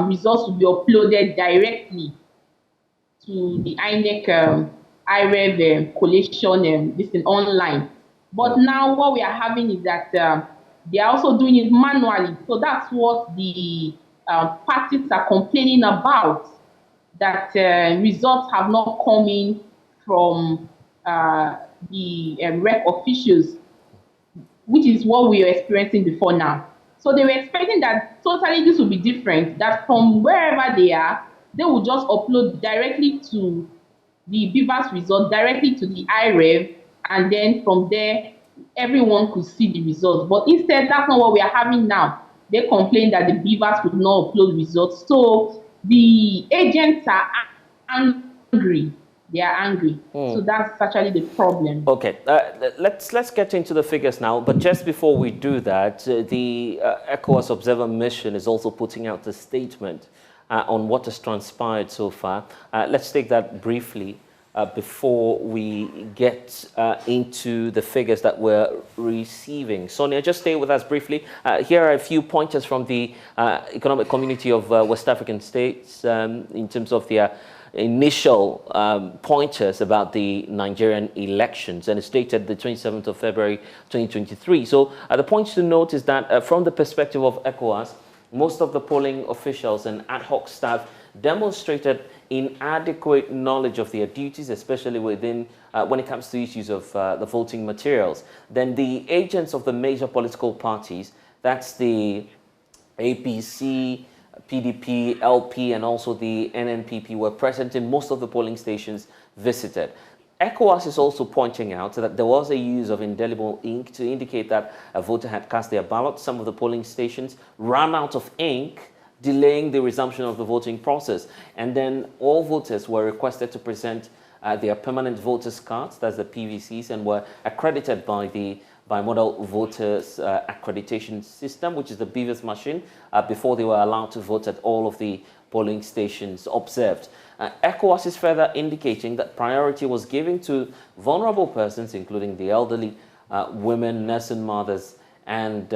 results will be uploaded directly to the INEC IREV coalition this thing online. But now what we are having is that they are also doing it manually. So that's what the parties are complaining about, that results have not come in from the rep officials, which is what we were experiencing before now. So they were expecting that totally this will be different, that from wherever they are, they will just upload directly to the Beavers result, directly to the IREV, and then from there, everyone could see the results. But instead, that's not what we are having now. they complained that the beavers could not upload results. So the agents are angry. They are angry. So that's actually the problem. Okay, let's get into the figures now. But just before we do that, the ECOWAS Observer Mission is also putting out a statement on what has transpired so far. Let's take that briefly before we get into the figures that we're receiving. Sonia, just stay with us briefly. Here are a few pointers from the Economic Community of West African States in terms of their initial pointers about the Nigerian elections, and it's dated the 27th of February 2023. So the points to note is that from the perspective of ECOWAS, most of the polling officials and ad hoc staff demonstrated inadequate knowledge of their duties, especially within when it comes to issues of the voting materials. Then the agents of the major political parties, that's the APC, PDP, LP, and also the NNPP, were present in most of the polling stations visited. ECOWAS is also pointing out that there was a use of indelible ink to indicate that a voter had cast their ballot. Some of the polling stations ran out of ink, delaying the resumption of the voting process. And then all voters were requested to present their permanent voters cards, that's the PVCs, and were accredited by the Model Voters Accreditation System, which is the BVAS machine, before they were allowed to vote at all of the polling stations observed. ECOWAS is further indicating that priority was given to vulnerable persons, including the elderly, women, nursing mothers, and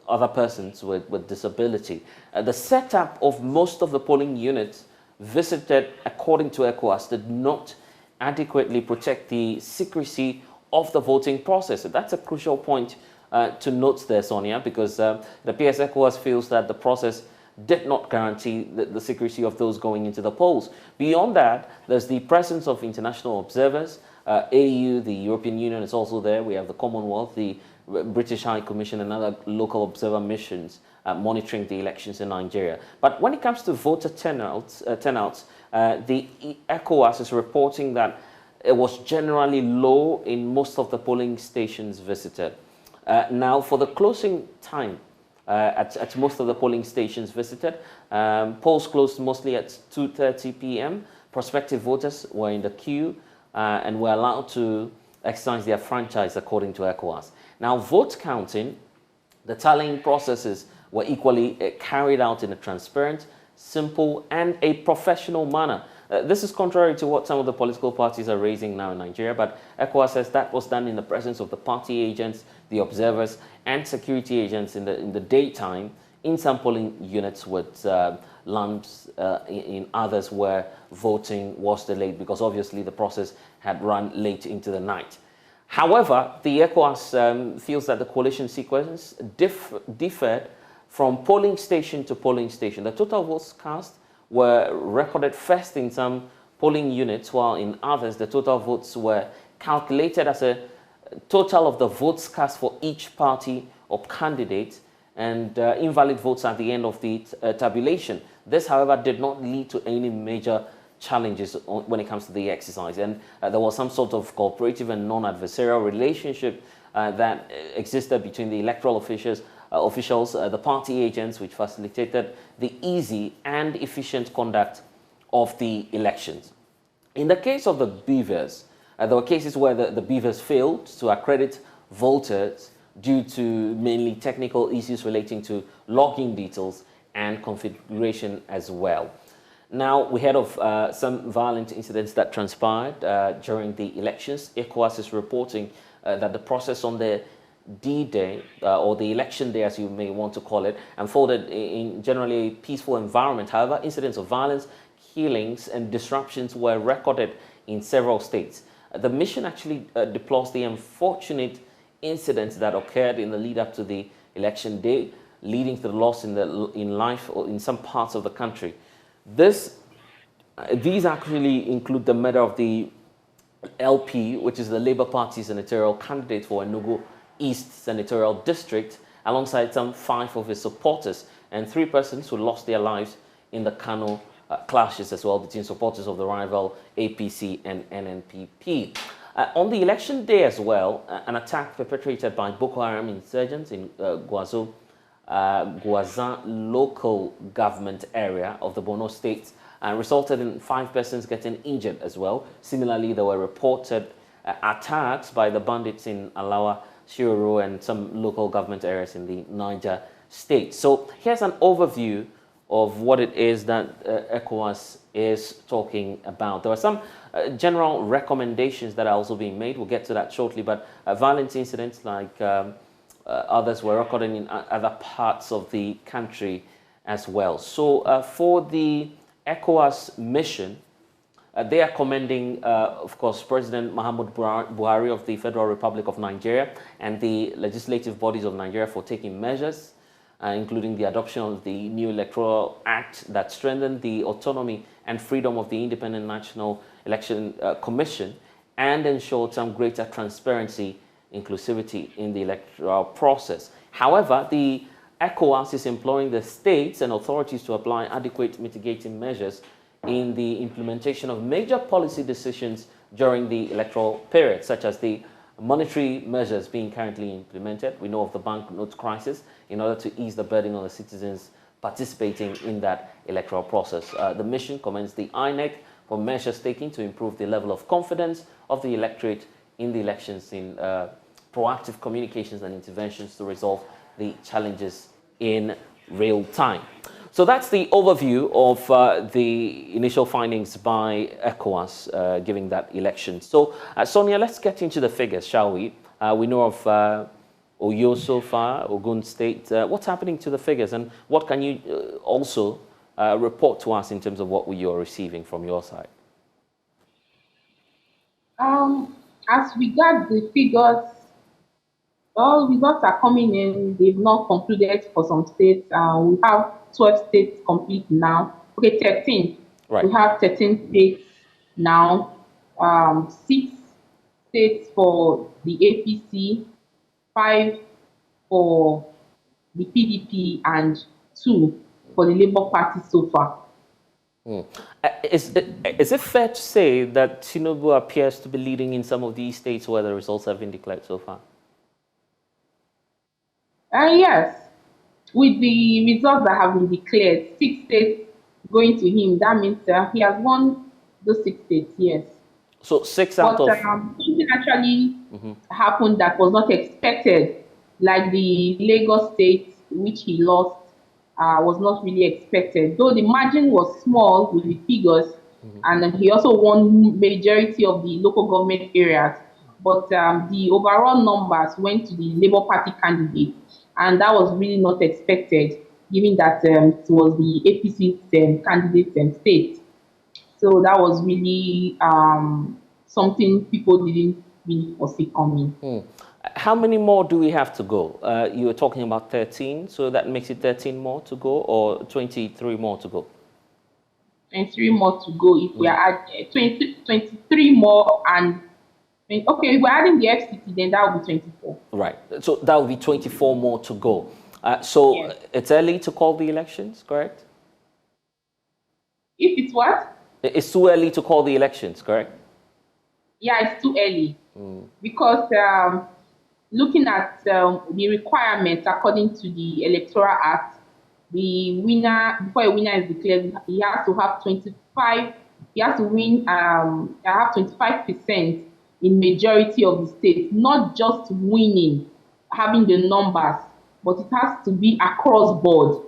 other persons with disability. The setup of most of the polling units visited, according to ECOWAS, did not adequately protect the secrecy of the voting process. So that's a crucial point to note there, Sonia, because the PS ECOWAS feels that the process did not guarantee the secrecy of those going into the polls. Beyond that, there's the presence of international observers. AU, the European Union is also there. We have the Commonwealth, the British High Commission, and other local observer missions monitoring the elections in Nigeria. But when it comes to voter turnouts, the ECOWAS is reporting that it was generally low in most of the polling stations visited. Now, for the closing time at most of the polling stations visited, polls closed mostly at 2:30 p.m. Prospective voters were in the queue and were allowed to exercise their franchise according to ECOWAS. Now, vote counting, the tallying processes were equally carried out in a transparent, simple, and a professional manner. This is contrary to what some of the political parties are raising now in Nigeria, but ECOWAS says that was done in the presence of the party agents, the observers, and security agents in the daytime, in some polling units with lamps, in others where voting was delayed because obviously the process had run late into the night. However, the ECOWAS feels that the coalition sequence differed from polling station to polling station. The total votes cast were recorded first in some polling units, while in others the total votes were calculated as a total of the votes cast for each party or candidate, and invalid votes at the end of the tabulation. This, however, did not lead to any major challenges when it comes to the exercise, and there was some sort of cooperative and non-adversarial relationship that existed between the electoral officials, the party agents, which facilitated the easy and efficient conduct of the elections. In the case of the beavers, there were cases where the beavers failed to accredit voters due to mainly technical issues relating to login details and configuration as well. Now, we heard of some violent incidents that transpired during the elections. ECOWAS is reporting that the process on the D-Day, or the election day as you may want to call it, unfolded in generally a peaceful environment. However, incidents of violence, killings, and disruptions were recorded in several states. The mission actually deplores the unfortunate incidents that occurred in the lead up to the election day, leading to the loss in life or in some parts of the country. These actually include the murder of the LP, which is the Labour Party senatorial candidate for Enugu East Senatorial District, alongside some 5 of his supporters, and 3 persons who lost their lives in the Kano clashes as well between supporters of the rival APC and NNPP. On the election day as well, an attack perpetrated by Boko Haram insurgents in Gwazo Guazan local government area of the Borno state, and resulted in 5 persons getting injured as well. Similarly, there were reported attacks by the bandits in Alawa, Shiroro, and some local government areas in the Niger state. So here's an overview of what it is that ECOWAS is talking about. There are some general recommendations that are also being made. We'll get to that shortly, but violent incidents like others were recorded in other parts of the country as well. So for the ECOWAS mission, they are commending, of course, President Muhammadu Buhari of the Federal Republic of Nigeria and the legislative bodies of Nigeria for taking measures, including the adoption of the new Electoral Act that strengthened the autonomy and freedom of the Independent National Election Commission and ensured some greater transparency, inclusivity in the electoral process. However, the ECOWAS is imploring the states and authorities to apply adequate mitigating measures in the implementation of major policy decisions during the electoral period, such as the monetary measures being currently implemented. We know of the banknote crisis in order to ease the burden on the citizens participating in that electoral process. The mission commends the INEC for measures taken to improve the level of confidence of the electorate in the elections, in proactive communications and interventions to resolve the challenges in real time. So that's the overview of the initial findings by ECOWAS giving that election. So, Sonia, let's get into the figures, shall we? We know of Oyo so far, Ogun State. What's happening to the figures, and what can you also report to us in terms of what you're receiving from your side? As regards the figures, all results are coming in. They've not concluded for some states. We have 12 states complete now. Okay, 13. Right. We have 13 states now. 6 states for the APC, 5 for the PDP, and 2 for the Labour Party so far. Is it fair to say that Tinubu appears to be leading in some of these states where the results have been declared so far? Yes. With the results that have been declared, 6 states going to him, that means he has won those 6 states, yes. So 6 out of... something actually happened that was not expected, like the Lagos state, which he lost, was not really expected. Though the margin was small with the figures, and he also won majority of the local government areas, but the overall numbers went to the Labour Party candidate, and that was really not expected, given that it was the APC candidate state. So that was really something people didn't really foresee coming. How many more do we have to go? You were talking about 13, so that makes it 13 more to go, or 23 more to go? 23 more to go. If we are at 23 more, and okay, if we're adding the FCT, then that will be 24. Right. So that will be 24 more to go. So yes. It's early to call the elections, correct? If it's what? It's too early to call the elections, correct? Yeah, it's too early. Because looking at the requirements according to the Electoral Act, the winner, before a winner is declared, he has to have 25, he has to win, have 25% in majority of the states, not just winning, having the numbers, but it has to be across board.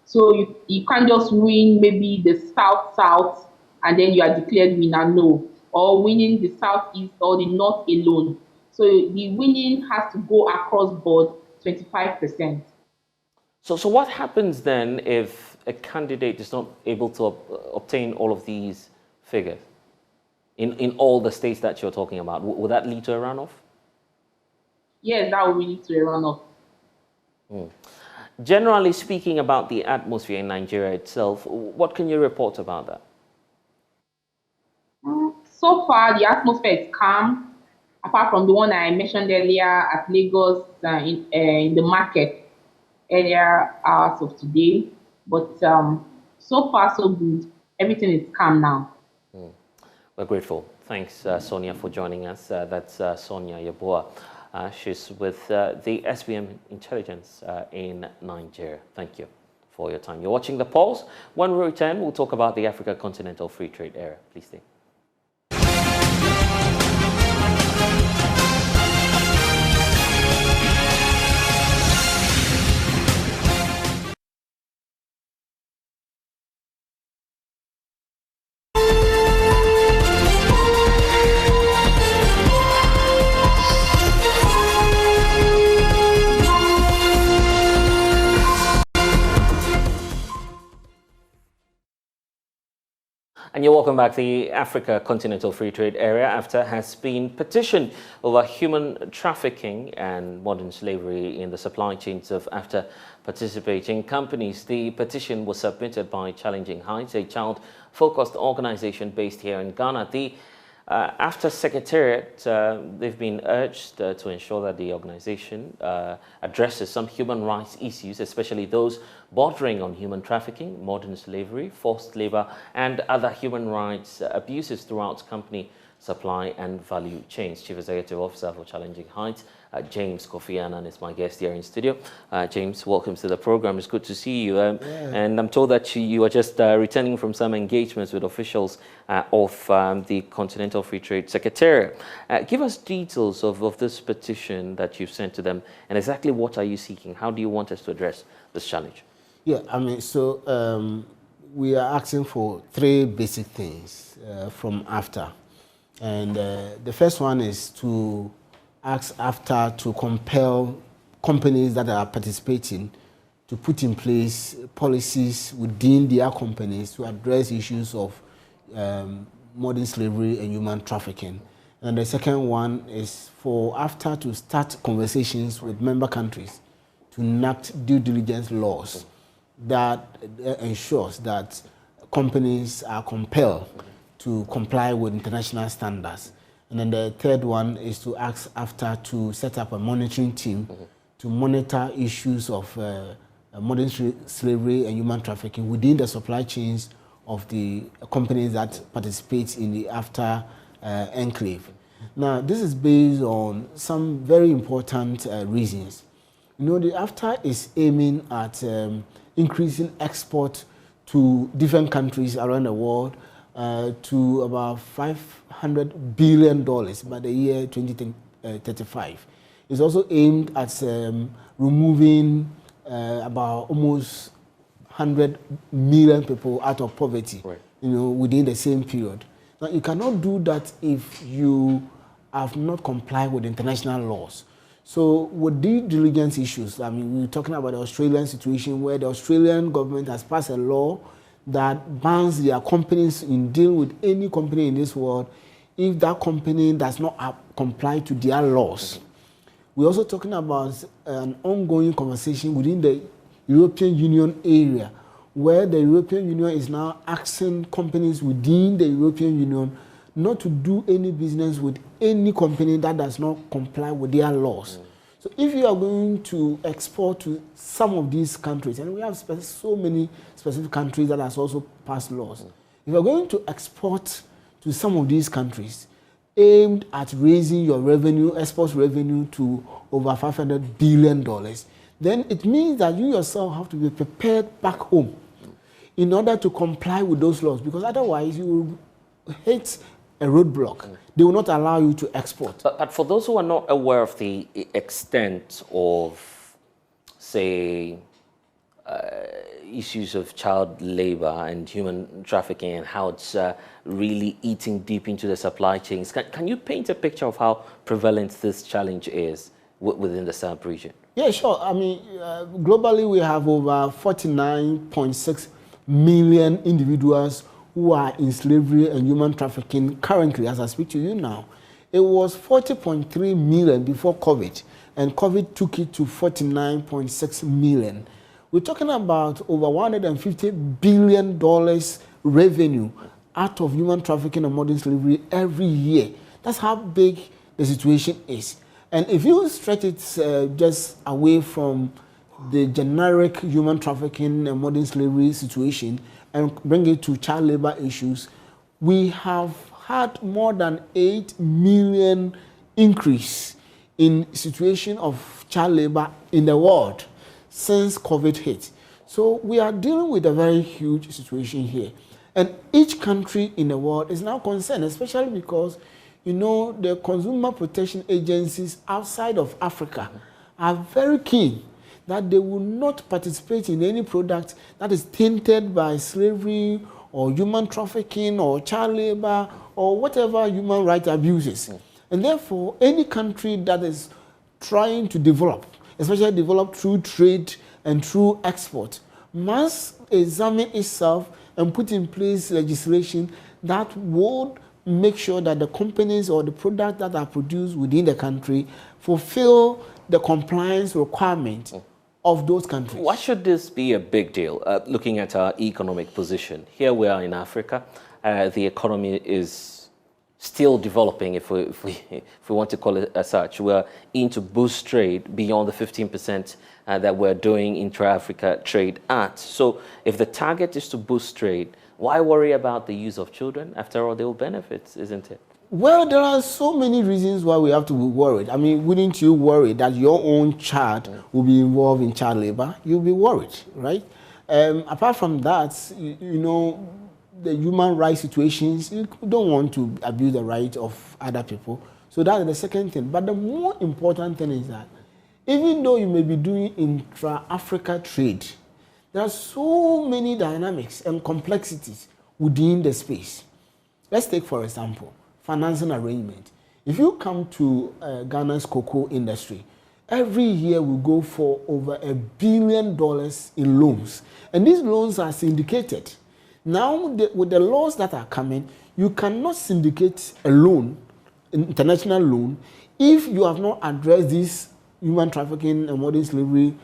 So you can't just win maybe the South, and then you are declared winner, no. Or winning the Southeast or the North alone. So the winning has to go across board 25%. So what happens then if a candidate is not able to obtain all of these figures in all the states that you're talking about? Will that lead to a runoff? Yes, that will lead to a runoff. Generally speaking about the atmosphere in Nigeria itself, what can you report about that? So far, the atmosphere is calm, apart from the one I mentioned earlier at Lagos in the market earlier hours of today. But so far, so good. Everything is calm now. We're grateful. Thanks, Sonia, for joining us. That's Sonia Yeboah. She's with the SBM Intelligence in Nigeria. Thank you for your time. You're watching The Pulse. When we return, we'll talk about the Africa Continental Free Trade Area. Please stay. And you're welcome back. The Africa Continental Free Trade Area, AfTA, has been petitioned over human trafficking and modern slavery in the supply chains of AfTA participating companies. The petition was submitted by Challenging Heights, a child-focused organization based here in Ghana. The AfTA Secretariat, they've been urged to ensure that the organization addresses some human rights issues, especially those bordering on human trafficking, modern slavery, forced labor, and other human rights abuses throughout company supply and value chains. Chief Executive Officer for Challenging Heights, James Kofi Annan, is my guest here in studio. James, welcome to the program. It's good to see you. And I'm told that you are just returning from some engagements with officials of the Continental Free Trade Secretariat. Give us details of this petition that you've sent to them, and exactly what are you seeking? How do you want us to address this challenge? Yeah, I mean, so we are asking for three basic things from AfTA. And the first one is to ask AfTA to compel companies that are participating to put in place policies within their companies to address issues of modern slavery and human trafficking. And the second one is for AfTA to start conversations with member countries to enact due diligence laws that ensures that companies are compelled to comply with international standards. And then the third one is to ask AfTA to set up a monitoring team to monitor issues of modern slavery and human trafficking within the supply chains of the companies that participate in the AfTA enclave. Now, this is based on some very important reasons. You know, the AfTA is aiming at increasing export to different countries around the world to about $500 billion by the year 2035. It's also aimed at removing about almost 100 million people out of poverty, you know, within the same period. Now, you cannot do that if you have not complied with international laws. So with due diligence issues, I mean, we're talking about the Australian situation where the Australian government has passed a law that bans their companies in deal with any company in this world if that company does not comply to their laws. We're also talking about an ongoing conversation within the European Union area where the European Union is now asking companies within the European Union not to do any business with any company that does not comply with their laws. So if you are going to export to some of these countries, and we have so many specific countries that has also passed laws, if you are going to export to some of these countries aimed at raising your revenue, export revenue to over $500 billion, then it means that you yourself have to be prepared back home in order to comply with those laws, because otherwise you will hit a roadblock. They will not allow you to export. But for those who are not aware of the extent of, say, issues of child labor and human trafficking and how it's really eating deep into the supply chains, can you paint a picture of how prevalent this challenge is within the sub-region? Yeah, sure. I mean, globally we have over 49.6 million individuals who are in slavery and human trafficking currently, as I speak to you now. It was 40.3 million before COVID, and COVID took it to 49.6 million. We're talking about over $150 billion revenue out of human trafficking and modern slavery every year. That's how big the situation is. And if you stretch it just away from the generic human trafficking and modern slavery situation and bring it to child labor issues, we have had more than 8 million increase in situation of child labor in the world since COVID hit. So we are dealing with a very huge situation here. And each country in the world is now concerned, especially because, the consumer protection agencies outside of Africa are very keen that they will not participate in any product that is tainted by slavery or human trafficking or child labor or whatever human rights abuses. And therefore, any country that is trying to develop, especially develop through trade and through export, must examine itself and put in place legislation that would make sure that the companies or the products that are produced within the country fulfill the compliance requirement of those countries. Why should this be a big deal? Looking at our economic position, here we are in Africa. The economy is still developing, if we want to call it as such. We're into boost trade beyond the 15% that we're doing intra-Africa trade at. So if the target is to boost trade, why worry about the use of children? After all, they will benefit, isn't it? Well, there are so many reasons why we have to be worried. I mean, wouldn't you worry that your own child will be involved in child labor? You'll be worried, right? Apart from that, the human rights situations, you don't want to abuse the rights of other people. So that is the second thing. But the more important thing is that even though you may be doing intra-Africa trade, there are so many dynamics and complexities within the space. Let's take, for example, financing arrangement. If you come to Ghana's cocoa industry, every year we go for over $1 billion in loans. And these loans are syndicated. Now, with the laws that are coming, you cannot syndicate a loan, an international loan, if you have not addressed these human trafficking and modern slavery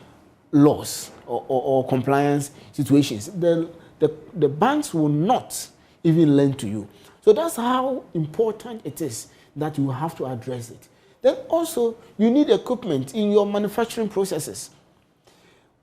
laws or compliance situations. The banks will not even lend to you. So that's how important it is that you have to address it. Then also, you need equipment in your manufacturing processes.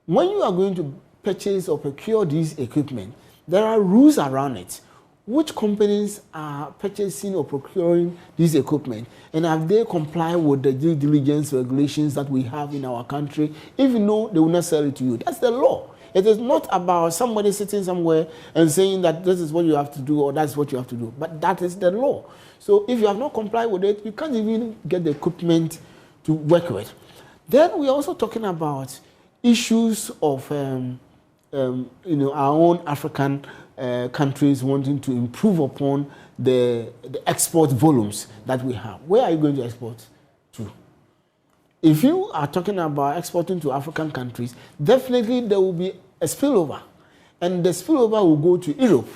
When you are going to purchase or procure these equipment, there are rules around it. Which companies are purchasing or procuring this equipment, and have they complied with the due diligence regulations that we have in our country, even though they will not sell it to you? That's the law. It is not about somebody sitting somewhere and saying that this is what you have to do or that's what you have to do, but that is the law. So if you have not complied with it, you can't even get the equipment to work with. Then we're also talking about issues of our own African countries wanting to improve upon the export volumes that we have. Where are you going to export to? If you are talking about exporting to African countries, definitely there will be a spillover. And the spillover will go to Europe.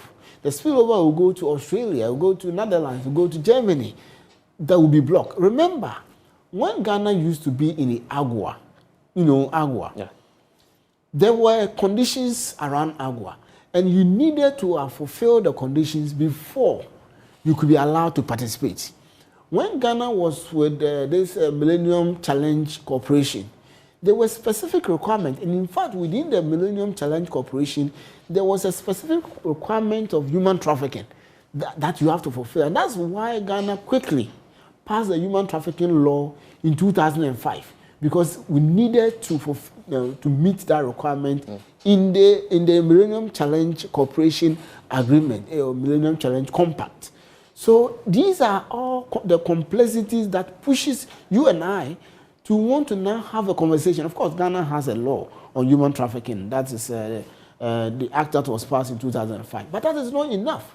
The spillover will go to Australia, will go to Netherlands, will go to Germany. That will be blocked. Remember, when Ghana used to be in the AGOA, AGOA, there were conditions around AGOA. And you needed to fulfill the conditions before you could be allowed to participate. When Ghana was with this Millennium Challenge Corporation, there were specific requirements. And in fact, within the Millennium Challenge Corporation, there was a specific requirement of human trafficking that you have to fulfill. And that's why Ghana quickly passed the human trafficking law in 2005, because we needed to meet that requirement in the Millennium Challenge Corporation Agreement, or Millennium Challenge Compact. So these are all the complexities that pushes you and I to want to now have a conversation. Of course, Ghana has a law on human trafficking. That is the act that was passed in 2005. But that is not enough,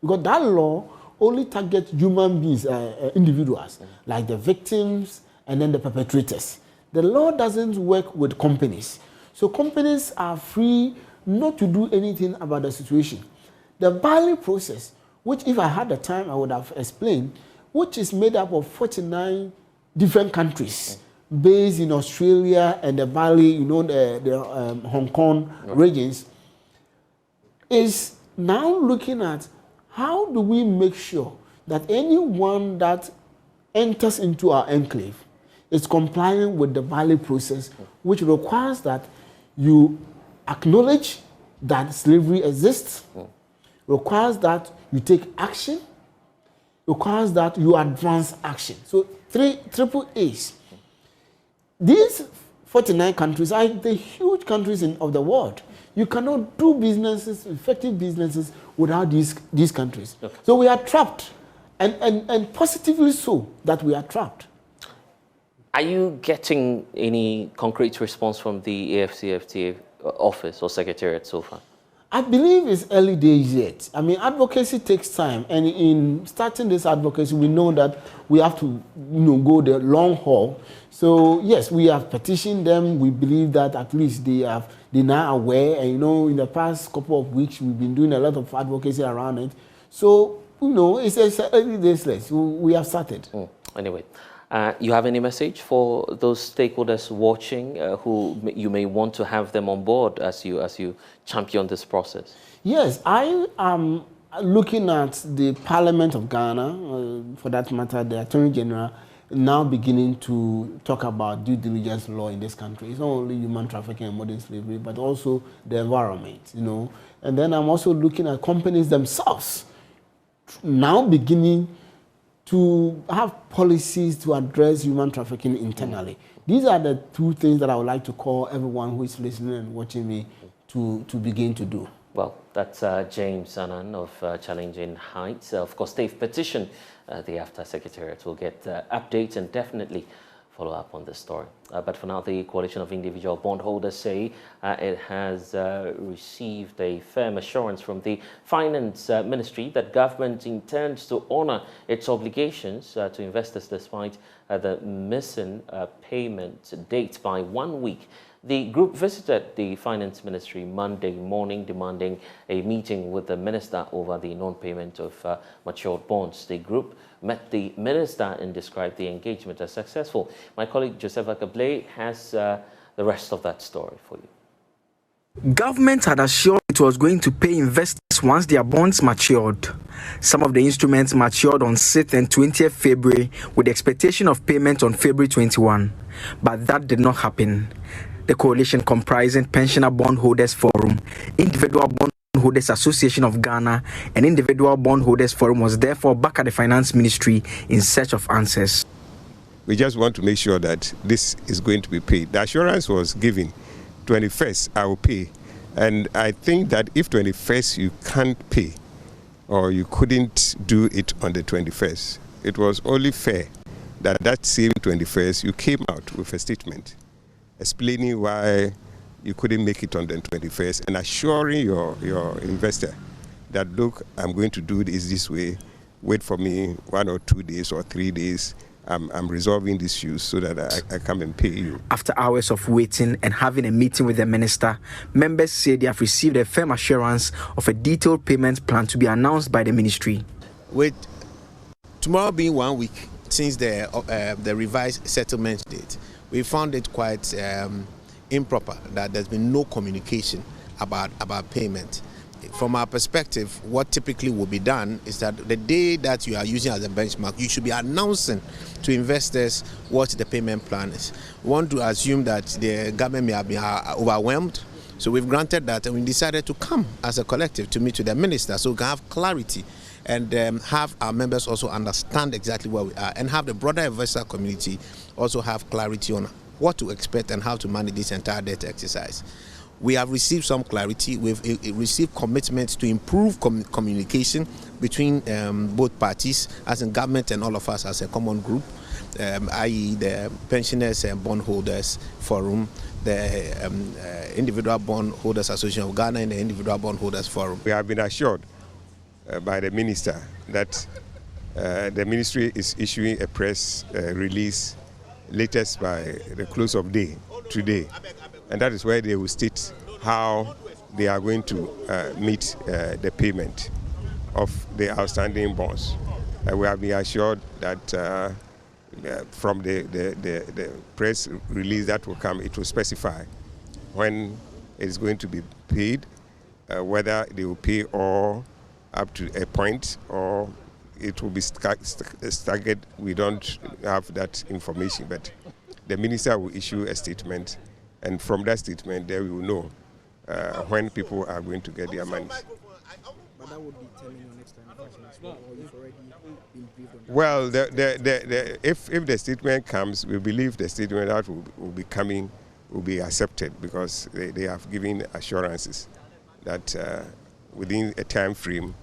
because that law only targets human beings, individuals, like the victims and then the perpetrators. The law doesn't work with companies. So companies are free not to do anything about the situation. The barley process, which if I had the time I would have explained, which is made up of 49 different countries based in Australia and the barley, the Hong Kong regions, is now looking at how do we make sure that anyone that enters into our enclave is complying with the barley process, which requires that you acknowledge that slavery exists, requires that you take action, requires that you advance action. So triple A's. these 49 countries are the huge countries of the world. You cannot do businesses, effective businesses, without these countries. Okay. So we are trapped, and positively so that we are trapped. Are you getting any concrete response from the AFCFTA office or secretariat so far? I believe it's early days yet. I mean, advocacy takes time, and in starting this advocacy, we know that we have to, go the long haul. So yes, we have petitioned them. We believe that at least they're now aware, and in the past couple of weeks, we've been doing a lot of advocacy around it. So it's early days. We have started. Anyway. You have any message for those stakeholders watching who you may want to have them on board as you champion this process? Yes, I am looking at the Parliament of Ghana, for that matter, the Attorney General, now beginning to talk about due diligence law in this country. It's not only human trafficking and modern slavery, but also the environment, And then I'm also looking at companies themselves now beginning to have policies to address human trafficking internally. These are the two things that I would like to call everyone who is listening and watching me to begin to do. Well, that's James Annan of Challenging Heights. Of course, they've petitioned the AFTA Secretariat. We'll get updates and definitely follow up on this story. But for now, the Coalition of Individual Bondholders say it has received a firm assurance from the Finance Ministry that government intends to honor its obligations to investors despite the missing payment date by 1 week. The group visited the Finance Ministry Monday morning demanding a meeting with the minister over the non-payment of matured bonds. The group met the minister and described the engagement as successful. My colleague Joseph Akablé has the rest of that story for you. Government had assured it was going to pay investors once their bonds matured. Some of the instruments matured on 6th and 20th February with the expectation of payment on February 21. But that did not happen. The coalition comprising Pensioner Bondholders Forum, Individual Bondholders Association of Ghana, and Individual Bondholders Forum was therefore back at the Finance Ministry in search of answers. We just want to make sure that this is going to be paid. The assurance was given, 21st I will pay. And I think that if 21st you can't pay, or you couldn't do it on the 21st, it was only fair that that same 21st you came out with a statement explaining why you couldn't make it on the 21st and assuring your investor that, look, I'm going to do this way, wait for me 1 or 2 days or 3 days, I'm resolving these issues so that I come and pay you. After hours of waiting and having a meeting with the minister, members say they have received a firm assurance of a detailed payment plan to be announced by the ministry. With tomorrow being 1 week since the revised settlement date, we found it quite improper that there's been no communication about payment. From our perspective, what typically will be done is that the day that you are using as a benchmark, you should be announcing to investors what the payment plan is. We want to assume that the government may have been overwhelmed, so we've granted that, and we decided to come as a collective to meet with the minister so we can have clarity and have our members also understand exactly where we are, and have the broader investor community also have clarity on what to expect and how to manage this entire debt exercise. We have received some clarity. We've received commitments to improve communication between both parties, as in government and all of us as a common group, i.e. the Pensioners and Bondholders Forum, the Individual Bondholders Association of Ghana, and the Individual Bondholders Forum. We have been assured by the minister that the ministry is issuing a press release latest by the close of day today, and that is where they will state how they are going to meet the payment of the outstanding bonds. We have been assured that from the press release that will come, it will specify when it is going to be paid, whether they will pay all up to a point or it will be staggered. We don't have that information, but the minister will issue a statement, and from that statement there we will know when people are going to get their money. that would determine your next time as well, or you've already been briefed on that? Well, if the statement comes, we believe the statement that will be coming will be accepted, because they have given assurances that within a time frame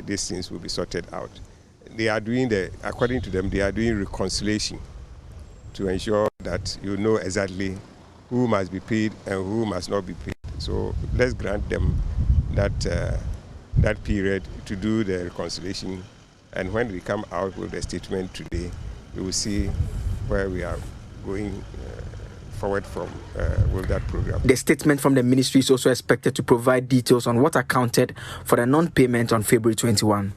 these things will be sorted out. They are doing according to them, they are doing reconciliation to ensure that you know exactly who must be paid and who must not be paid. So let's grant them that period to do the reconciliation, and when we come out with the statement today, we will see where we are going forward from with that program. The statement from the ministry is also expected to provide details on what accounted for the non-payment on February 21.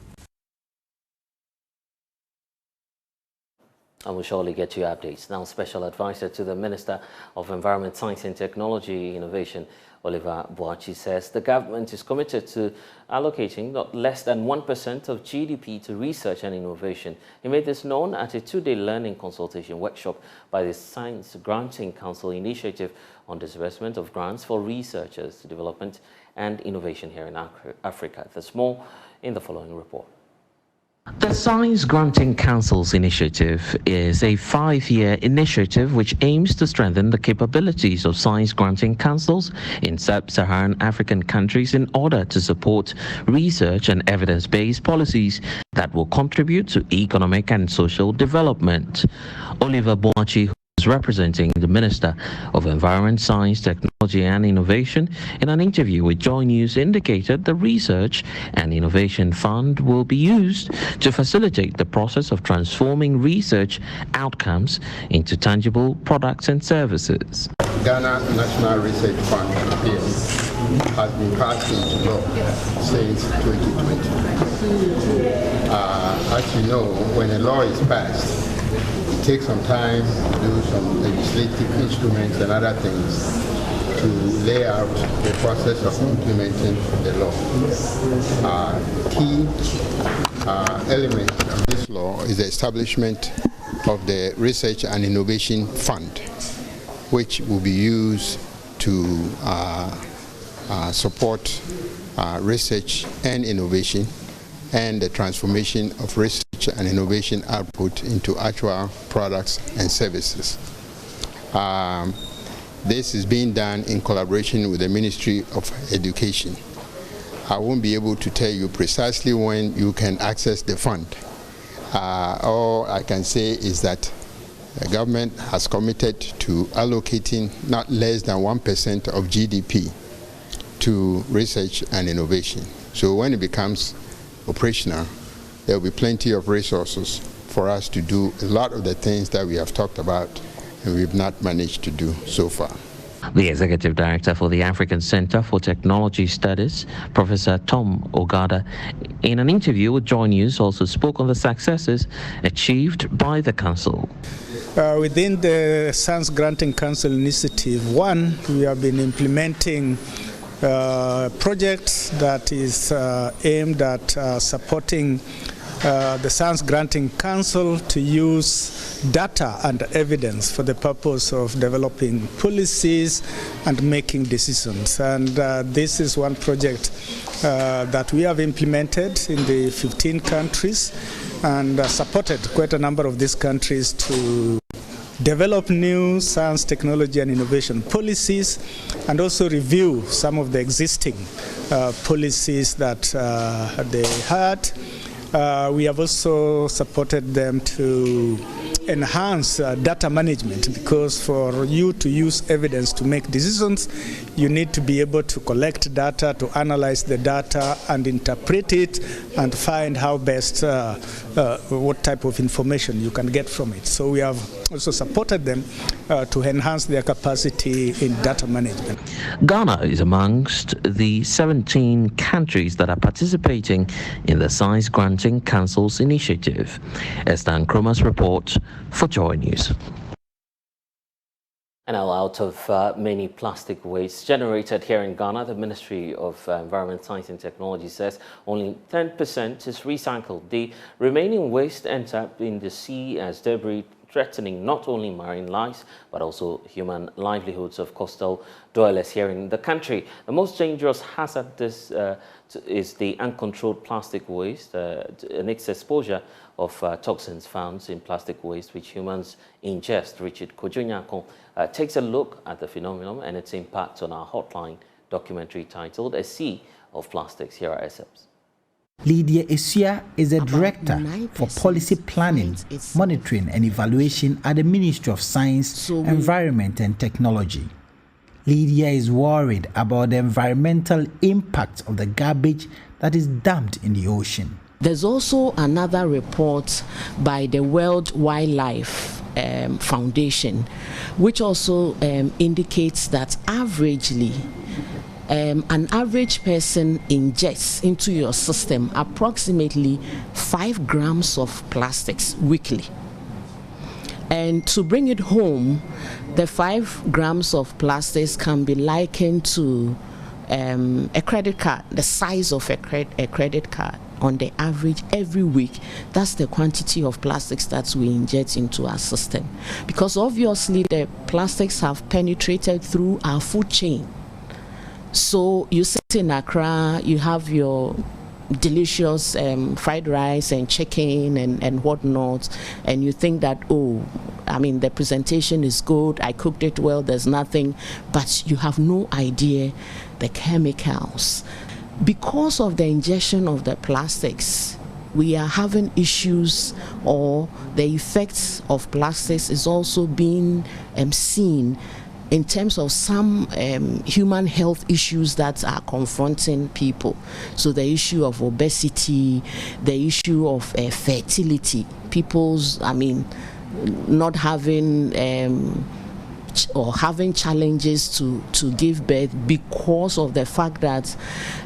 And we'll surely get you updates. Now, Special Advisor to the Minister of Environment, Science and Technology Innovation, Oliver Boachi, says the government is committed to allocating not less than 1% of GDP to research and innovation. He made this known at a two-day learning consultation workshop by the Science Granting Council initiative on disbursement of grants for researchers, development and innovation here in Africa. There's more in the following report. The Science Granting Council's initiative is a 5-year initiative which aims to strengthen the capabilities of science granting councils in sub-Saharan African countries in order to support research and evidence-based policies that will contribute to economic and social development. Oliver Boachi, representing the Minister of Environment, Science, Technology and Innovation, in an interview with JoyNews, indicated the Research and Innovation Fund will be used to facilitate the process of transforming research outcomes into tangible products and services. Ghana National Research Fund has been passed into law since 2020. As you know, when a law is passed, it takes some time to do some legislative instruments and other things to lay out the process of implementing the law. Key element of this law is the establishment of the Research and Innovation Fund, which will be used to support research and innovation and the transformation of research and innovation output into actual products and services. This is being done in collaboration with the Ministry of Education. I won't be able to tell you precisely when you can access the fund. All I can say is that the government has committed to allocating not less than 1% of GDP to research and innovation. So when it becomes operational, there will be plenty of resources for us to do a lot of the things that we have talked about and we've not managed to do so far. The Executive Director for the African Center for Technology Studies, Professor Tom Ogada, in an interview with JoyNews, also spoke on the successes achieved by the Council. Within the Science Granting Council Initiative 1, we have been implementing projects that is aimed at supporting the Science Granting Council to use data and evidence for the purpose of developing policies and making decisions. And this is one project that we have implemented in the 15 countries and supported quite a number of these countries to develop new science, technology and innovation policies, and also review some of the existing policies that they had. We have also supported them to enhance data management, because for you to use evidence to make decisions, you need to be able to collect data, to analyze the data and interpret it and find how best, what type of information you can get from it. So we have also supported them to enhance their capacity in data management. Ghana is amongst the 17 countries that are participating in the Science Granting Council's initiative. Esther Nkruma's report for JoyNews. And now, out of many plastic waste generated here in Ghana, the Ministry of Environment, Science and Technology says only 10% is recycled. The remaining waste ends up in the sea as debris threatening not only marine lives but also human livelihoods of coastal dwellers here in the country. The most dangerous hazard is the uncontrolled plastic waste and its exposure of toxins found in plastic waste which humans ingest. Richard Kojonyako takes a look at the phenomenon and its impact on our hotline documentary titled A Sea of Plastics. Here are excerpts. Lydia Esua is the Director for Policy Planning, Monitoring and Evaluation at the Ministry of Science, Environment and Technology. Lydia is worried about the environmental impact of the garbage that is dumped in the ocean. There's also another report by the World Wildlife Foundation, which also indicates that averagely, an average person ingests into your system approximately 5 grams of plastics weekly. And to bring it home, the 5 grams of plastics can be likened to a credit card, the size of a credit card. On the average every week, that's the quantity of plastics that we inject into our system. Because obviously the plastics have penetrated through our food chain. So you sit in Accra, you have your delicious fried rice and chicken and whatnot, and you think that, oh, I mean, the presentation is good, I cooked it well, there's nothing, but you have no idea the chemicals. Because of the ingestion of the plastics, we are having issues, or the effects of plastics is also being seen in terms of some human health issues that are confronting people. So the issue of obesity, the issue of fertility, people's, I mean, not having or having challenges to give birth because of the fact that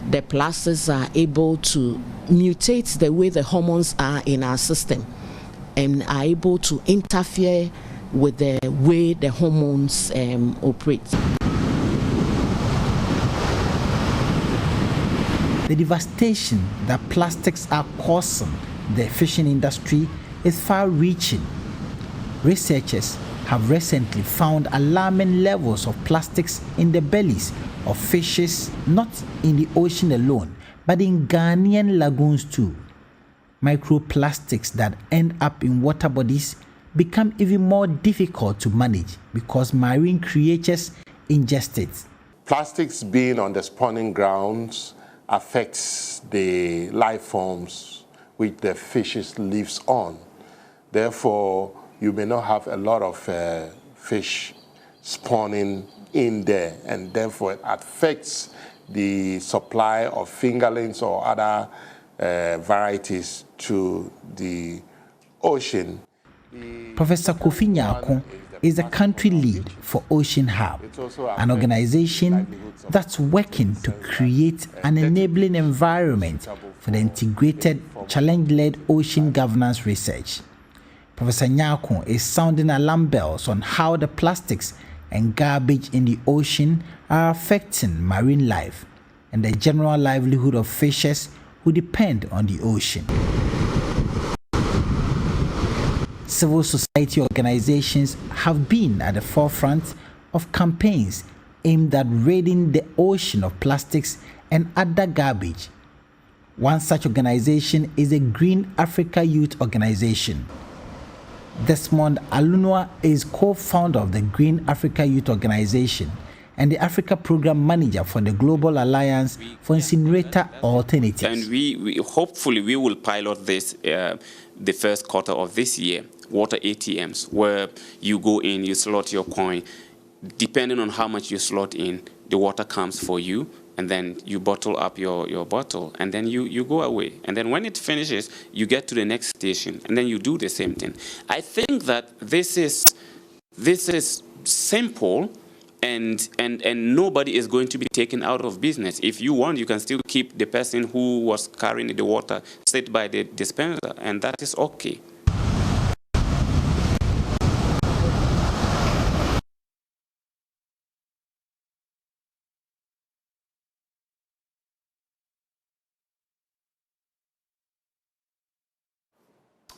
the plastics are able to mutate the way the hormones are in our system and are able to interfere with the way the hormones operate. The devastation that plastics are causing the fishing industry is far-reaching. Researchers have recently found alarming levels of plastics in the bellies of fishes, not in the ocean alone, but in Ghanaian lagoons too. Microplastics that end up in water bodies become even more difficult to manage because marine creatures ingest it. Plastics being on the spawning grounds affects the life forms which the fishes lives on. Therefore, you may not have a lot of fish spawning in there, and therefore it affects the supply of fingerlings or other varieties to the ocean. Professor Kofi Nyako is the country lead for Ocean Hub, an organization that's working to create an enabling environment for the integrated, challenge-led ocean governance research. Professor Nyako is sounding alarm bells on how the plastics and garbage in the ocean are affecting marine life and the general livelihood of fishes who depend on the ocean. Civil society organizations have been at the forefront of campaigns aimed at ridding the ocean of plastics and other garbage. One such organization is the Green Africa Youth Organization. Desmond Alunwa is co-founder of the Green Africa Youth Organization and the Africa Program Manager for the Global Alliance for Incinerator Alternatives. And we hopefully we will pilot this the first quarter of this year, water ATMs, where you go in, you slot your coin. Depending on how much you slot in, the water comes for you, and then you bottle up your bottle, and then you go away. And then when it finishes, you get to the next station, and then you do the same thing. I think that this is simple, and nobody is going to be taken out of business. If you want, you can still keep the person who was carrying the water sit by the dispenser, and that is okay.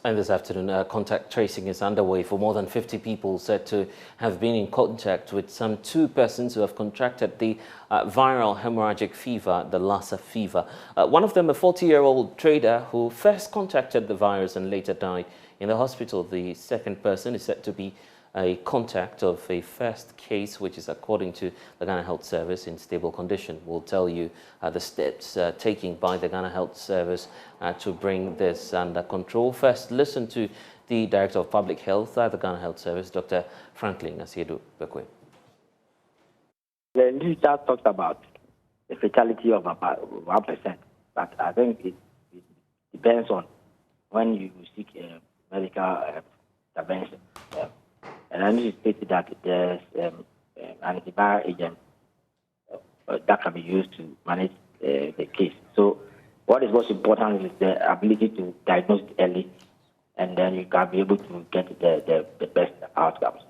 And this afternoon, contact tracing is underway for more than 50 people said to have been in contact with some 2 persons who have contracted the viral hemorrhagic fever, the Lassa fever. One of them, a 40-year-old trader who first contacted the virus and later died in the hospital. The second person is said to be a contact of a first case, which is, according to the Ghana Health Service, in stable condition. We'll tell you the steps taken by the Ghana Health Service to bring this under control. First, listen to the Director of Public Health at the Ghana Health Service, Dr. Franklin Asiedu Bekwe. The news just talked about the fatality of about 1%, but I think it depends on when you seek medical intervention. And I need to state that there's an antiviral agent that can be used to manage the case. So what is most important is the ability to diagnose it early, and then you can be able to get the best outcomes.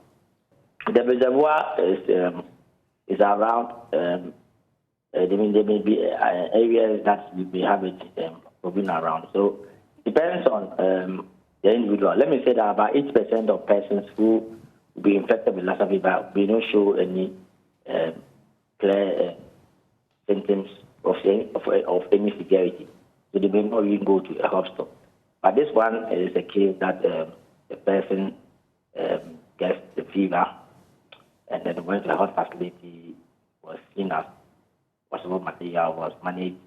The reservoir is around, there may be areas that you may have it moving around. So it depends on the individual. Let me say that about 80% of persons who be infected with Lassa fever will not show any clear symptoms of any severity. So they may not even go to a hospital. But this one is a case that the person gets the fever and then went to the health facility, was seen as possible material, was managed,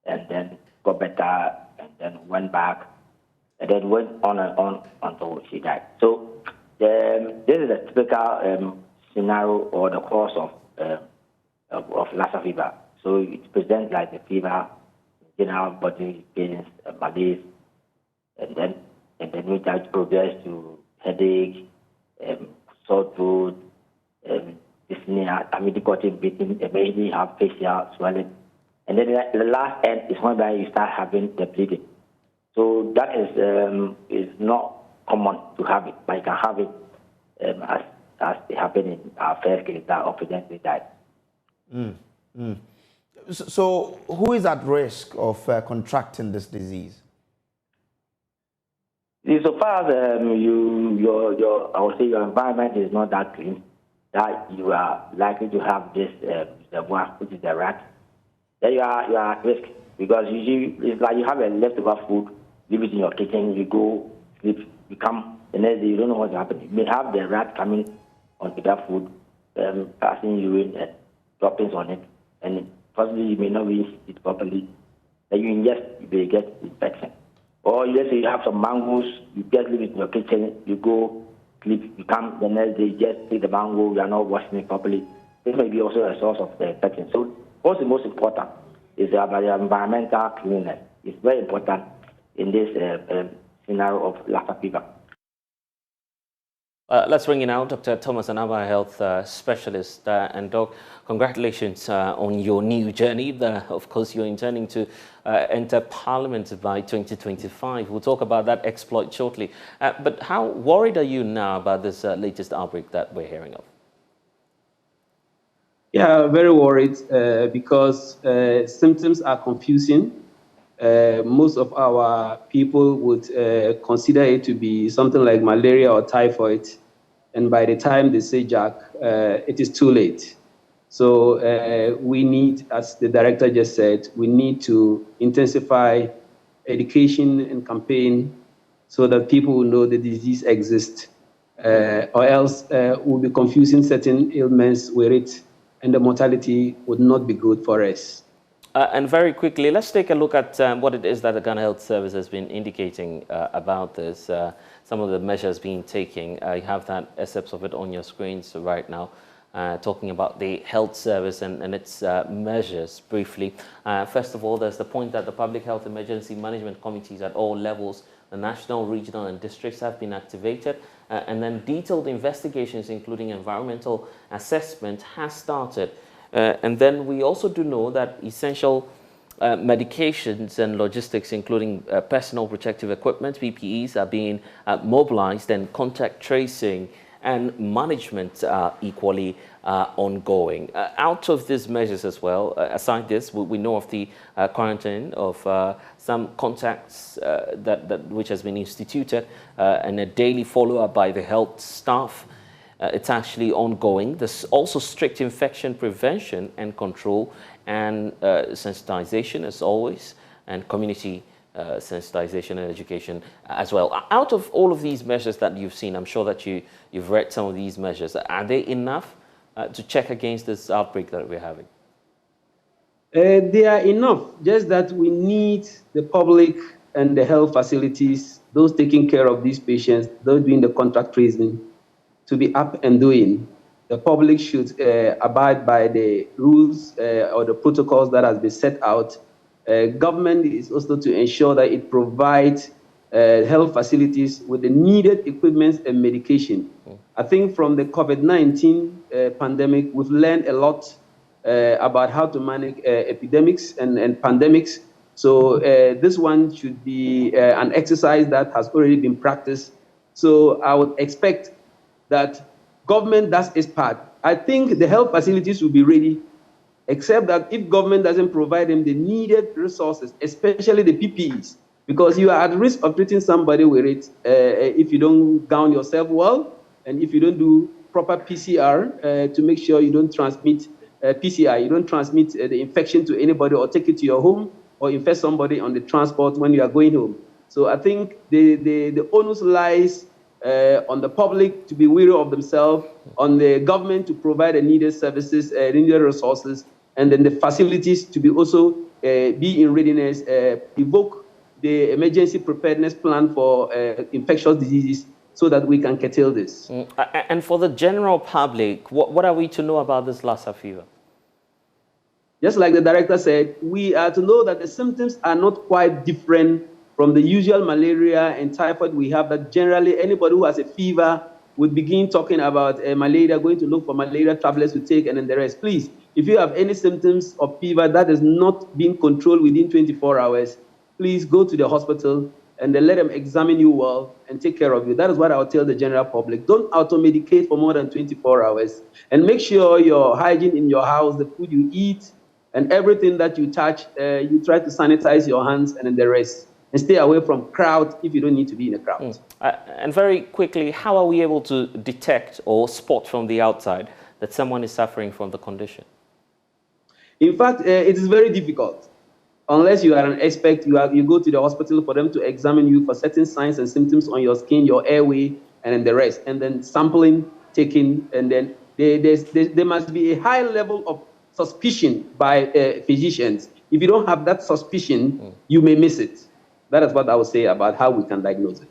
and then got better, and then went back, and then went on and on until she died. So this is a typical scenario or the cause of Lassa fever. So it presents like the fever, general body pains, malaise, and then we try to progress to headache, sore throat, dyspnea, difficulty in breathing, eventually have facial swelling, and then the last end is when you start having the bleeding. So that is not common to have it, but you can have it as it happened in our first case that unfortunately died. So who is at risk of contracting this disease? So far as I would say your environment is not that clean, that you are likely to have this reservoir, which is the rat, then you are at risk, because usually it's like you have a leftover food, leave it in your kitchen, you go sleep, you come the next day, you don't know what's happening. You may have the rat coming onto that food, passing urine and droppings on it, and possibly you may not eat it properly. Then you ingest, you may get infection. Or let's say you have some mangoes, you just leave it in your kitchen, you go sleep, you come the next day, you just take the mango, you are not washing it properly. This may be also a source of the infection. So what's the most important is about the environmental cleanliness. It's very important in this scenario of Lassa fever. Let's bring in now Dr. Thomas Anaba, health specialist. And Doc, congratulations on your new journey. Of course, you're intending to enter Parliament by 2025. We'll talk about that exploit shortly. But how worried are you now about this latest outbreak that we're hearing of? Yeah, very worried because symptoms are confusing. Most of our people would consider it to be something like malaria or typhoid. And by the time they say Jack, it is too late. So we need, as the director just said, we need to intensify education and campaign so that people will know the disease exists. Or else we'll be confusing certain ailments with it, and the mortality would not be good for us. And very quickly, let's take a look at what it is that the Ghana Health Service has been indicating about this, some of the measures being taken. I have that excerpts of it on your screens right now, talking about the health service and its measures briefly. First of all, there's the point that the Public Health Emergency Management Committees at all levels, the national, regional and districts have been activated, and then detailed investigations, including environmental assessment, has started. And then we also do know that essential medications and logistics, including personal protective equipment, PPEs, are being mobilized, and contact tracing and management are equally ongoing. Out of these measures as well, aside this, we know of the quarantine of some contacts which has been instituted and a daily follow-up by the health staff. It's actually ongoing. There's also strict infection prevention and control and sensitization as always, and community sensitization and education as well. Out of all of these measures that you've seen, I'm sure that you've read some of these measures. Are they enough to check against this outbreak that we're having? They are enough, just that we need the public and the health facilities, those taking care of these patients, those doing the contact tracing, to be up and doing. The public should abide by the rules or the protocols that has been set out. Government is also to ensure that it provides health facilities with the needed equipment and medication. I think from the COVID-19 pandemic, we've learned a lot about how to manage epidemics and pandemics. So this one should be an exercise that has already been practiced. So I would expect that government does its part. I think the health facilities will be ready, except that if government doesn't provide them the needed resources, especially the PPEs, because you are at risk of treating somebody with it if you don't gown yourself well, and if you don't do proper PCR to make sure you don't transmit PCR, you don't transmit the infection to anybody or take it to your home or infect somebody on the transport when you are going home. So I think the onus lies on the public to be wary of themselves, on the government to provide the needed services, needed resources, and then the facilities to be also be in readiness, evoke the emergency preparedness plan for infectious diseases so that we can curtail this. And for the general public, what are we to know about this Lassa fever? Just like the director said, we are to know that the symptoms are not quite different from the usual malaria and typhoid we have, that generally anybody who has a fever would begin talking about malaria, going to look for malaria tablets to take, and then the rest. Please, if you have any symptoms of fever that is not being controlled within 24 hours, please go to the hospital and then let them examine you well and take care of you. That is what I would tell the general public. Don't auto-medicate for more than 24 hours. And make sure your hygiene in your house, the food you eat, and everything that you touch, you try to sanitize your hands and then the rest. And stay away from crowds if you don't need to be in a crowd. And very quickly, how are we able to detect or spot from the outside that someone is suffering from the condition? In fact, it is very difficult. Unless you are an expert, you go to the hospital for them to examine you for certain signs and symptoms on your skin, your airway, and then the rest. And then sampling, taking, and then there must be a high level of suspicion by physicians. If you don't have that suspicion, you may miss it. That is what I would say about how we can diagnose it.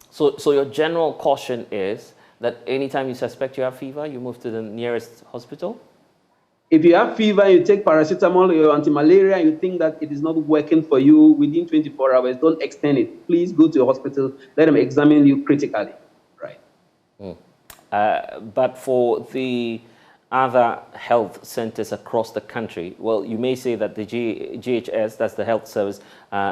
So your general caution is that anytime you suspect you have fever, you move to the nearest hospital? If you have fever, you take paracetamol or anti-malaria, and you think that it is not working for you within 24 hours, don't extend it. Please go to a hospital. Let them examine you critically. Right. But for the other health centers across the country, well, you may say that the GHS, that's the health service,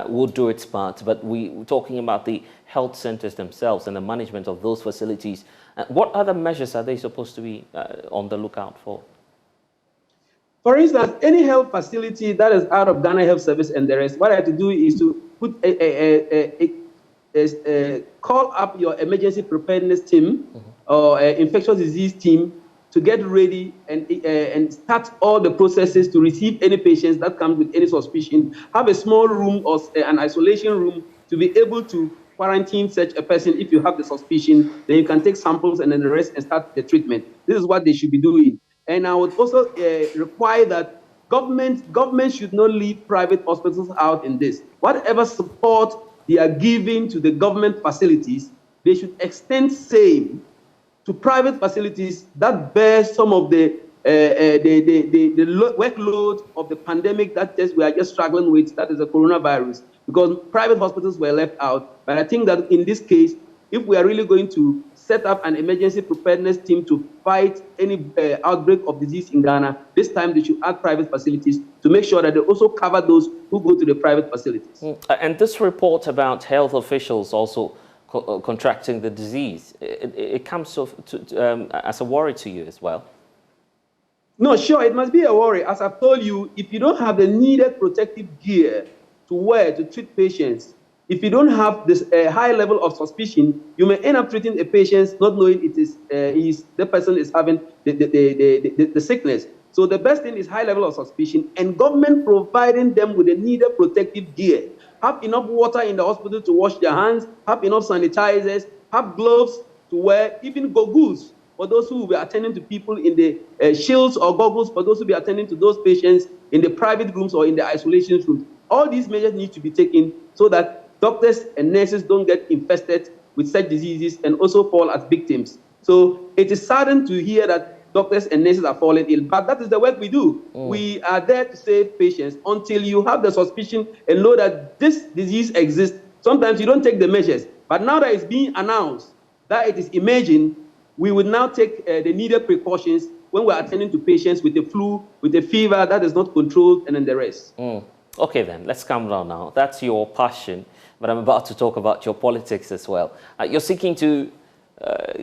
will do its part, but we're talking about the health centers themselves and the management of those facilities. What other measures are they supposed to be on the lookout for? For instance, any health facility that is out of Ghana Health Service and the rest, what I have to do is to put call up your emergency preparedness team or infectious disease team to get ready and start all the processes to receive any patients that come with any suspicion. Have a small room or an isolation room to be able to quarantine such a person. If you have the suspicion, then you can take samples and then the rest and start the treatment. This is what they should be doing. And I would also require that government should not leave private hospitals out in this. Whatever support they are giving to the government facilities, they should extend same to private facilities that bear some of the workload of the pandemic that we are just struggling with, that is the coronavirus, because private hospitals were left out. But I think that in this case, if we are really going to set up an emergency preparedness team to fight any outbreak of disease in Ghana, this time they should add private facilities to make sure that they also cover those who go to the private facilities. And this report about health officials also contracting the disease. It comes as a worry to you as well. No, sure, it must be a worry. As I've told you, if you don't have the needed protective gear to wear to treat patients, if you don't have this high level of suspicion, you may end up treating a patient not knowing it is the person is having the sickness. So the best thing is high level of suspicion and government providing them with the needed protective gear. Have enough water in the hospital to wash their hands, have enough sanitizers, have gloves to wear, even goggles for those who will be attending to people in the shields or goggles for those who will be attending to those patients in the private rooms or in the isolation rooms. All these measures need to be taken so that doctors and nurses don't get infested with such diseases and also fall as victims. So it is saddened to hear that doctors and nurses are falling ill, but that is the work we do. We are there to save patients until you have the suspicion and know that this disease exists. Sometimes you don't take the measures, but now that it's being announced that it is emerging, we will now take the needed precautions when we're attending to patients with the flu, with a fever that is not controlled, and then the rest. Okay then, let's calm down now. That's your passion, but I'm about to talk about your politics as well. You're seeking to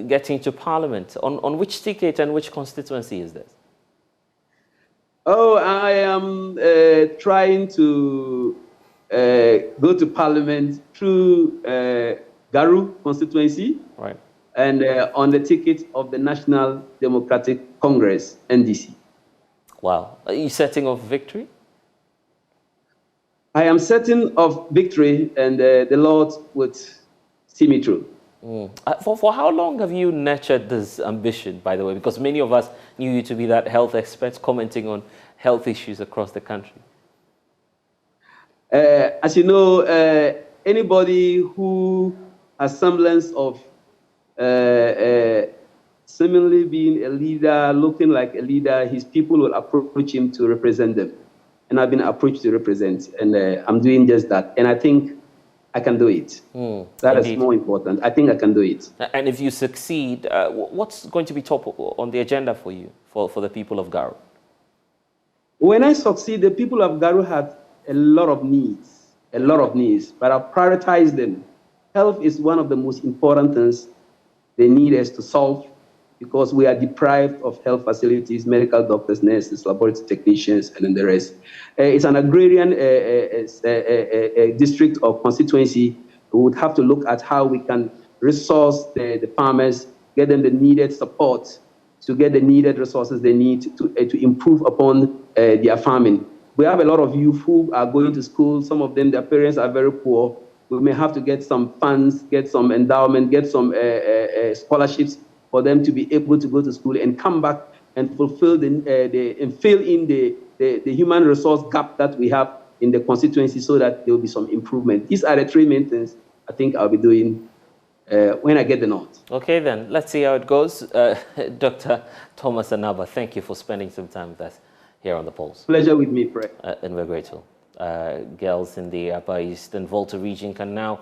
get into Parliament. On which ticket and which constituency is this? Oh, I am trying to go to Parliament through Garu constituency. Right. And on the ticket of the National Democratic Congress, NDC. Wow. Are you certain of victory? I am certain of victory, and the Lord would see me through. For how long have you nurtured this ambition, by the way? Because many of us knew you to be that health expert commenting on health issues across the country. As you know, anybody who has semblance of similarly being a leader, looking like a leader, his people will approach him to represent them. And I've been approached to represent, and I'm doing just that. And I think I can do it. That is more important. I think I can do it. And if you succeed, what's going to be top on the agenda for you, for the people of Garu? When I succeed, the people of Garu have a lot of needs, but I've prioritized them. Health is one of the most important things they need us to solve, because we are deprived of health facilities, medical doctors, nurses, laboratory technicians, and then the rest. It's an agrarian district or constituency. We would have to look at how we can resource the farmers, get them the needed support to get the needed resources they need to improve upon their farming. We have a lot of youth who are going to school. Some of them, their parents are very poor. We may have to get some funds, get some endowment, get some scholarships for them to be able to go to school and come back and fulfill and fill in the human resource gap that we have in the constituency, so that there will be some improvement. These are the three main things I think I'll be doing when I get the nod. Okay, then let's see how it goes. Dr. Thomas Anaba, thank you for spending some time with us here on The Pulse. Pleasure with me, Fred. And we're grateful. Girls in the Upper East and Volta region can now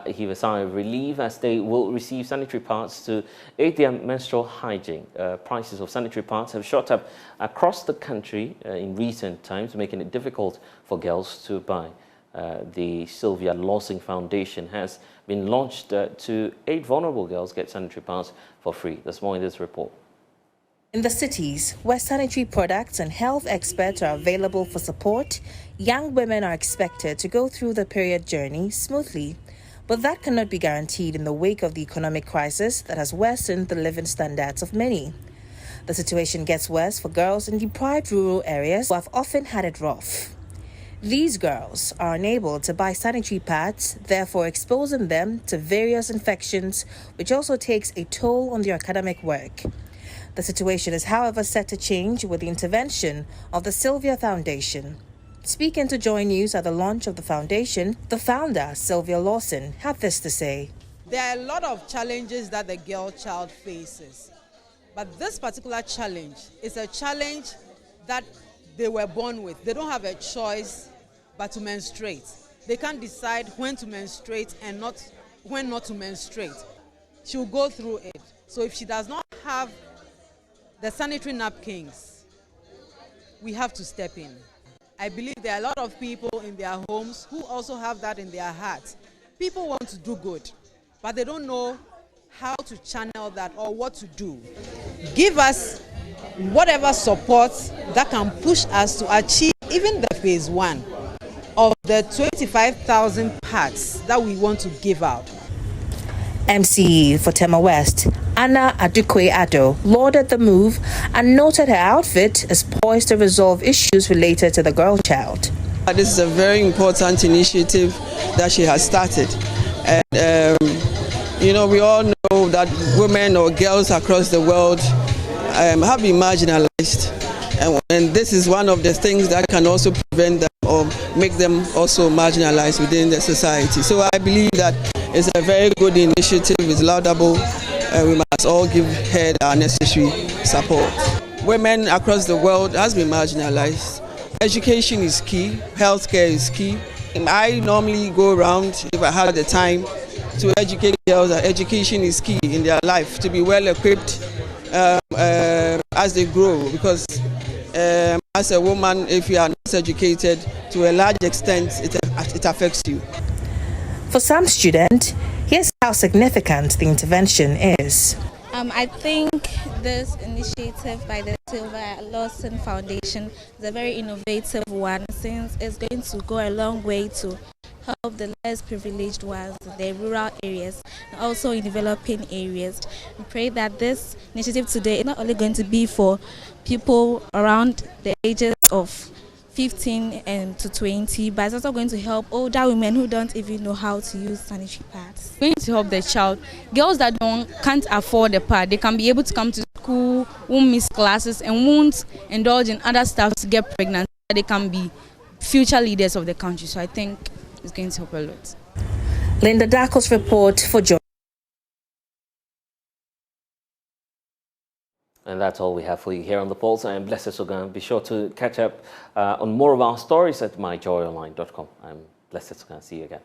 heave a sigh of relief as they will receive sanitary pads to aid their menstrual hygiene. Prices of sanitary pads have shot up across the country in recent times, making it difficult for girls to buy. The Sylvia Lawson Foundation has been launched to aid vulnerable girls get sanitary pads for free. There's more in this report. In the cities where sanitary products and health experts are available for support, young women are expected to go through the period journey smoothly. But that cannot be guaranteed in the wake of the economic crisis that has worsened the living standards of many. The situation gets worse for girls in deprived rural areas who have often had it rough. These girls are unable to buy sanitary pads, therefore exposing them to various infections, which also takes a toll on their academic work. The situation is, however, set to change with the intervention of the Sylvia Foundation. Speaking to JoyNews at the launch of the foundation, the founder, Sylvia Lawson, had this to say. There are a lot of challenges that the girl child faces. But this particular challenge is a challenge that they were born with. They don't have a choice but to menstruate. They can't decide when to menstruate and when not to menstruate. She'll go through it. So if she does not have the sanitary napkins, we have to step in. I believe there are a lot of people in their homes who also have that in their hearts. People want to do good. but they don't know how to channel that or what to do. Give us whatever support that can push us to achieve even the phase 1 of the 25,000 pads that we want to give out. MCE for Tema West, Anna Adukwe-Addo, lauded the move and noted her outfit is poised to resolve issues related to the girl child. This is a very important initiative that she has started. And, we all know that women or girls across the world have been marginalized. And this is one of the things that can also prevent them or make them also marginalized within the society. So I believe that it's a very good initiative, it's laudable, and we must all give her our necessary support. Women across the world has been marginalized. Education is key, healthcare is key. And I normally go around, if I have the time, to educate girls that education is key in their life, to be well equipped as they grow, because as a woman, if you are not educated, to a large extent, it affects you. For some students, here's how significant the intervention is. I think this initiative by the Silver Lawson Foundation is a very innovative one, since it's going to go a long way to help the less privileged ones in the rural areas and also in developing areas. We pray that this initiative today is not only going to be for people around the ages of 15 to 20, but it's also going to help older women who don't even know how to use sanitary pads. Going to help the child. Girls that can't afford the pad, they can be able to come to school, won't miss classes, and won't indulge in other stuff to get pregnant. They can be future leaders of the country. So I think it's going to help a lot. Linda Darko's report for JoyNews. And that's all we have for you here on The Pulse. I'm Blessed Sogah. Be sure to catch up on more of our stories at myjoyonline.com. I'm Blessed Sogah. See you again.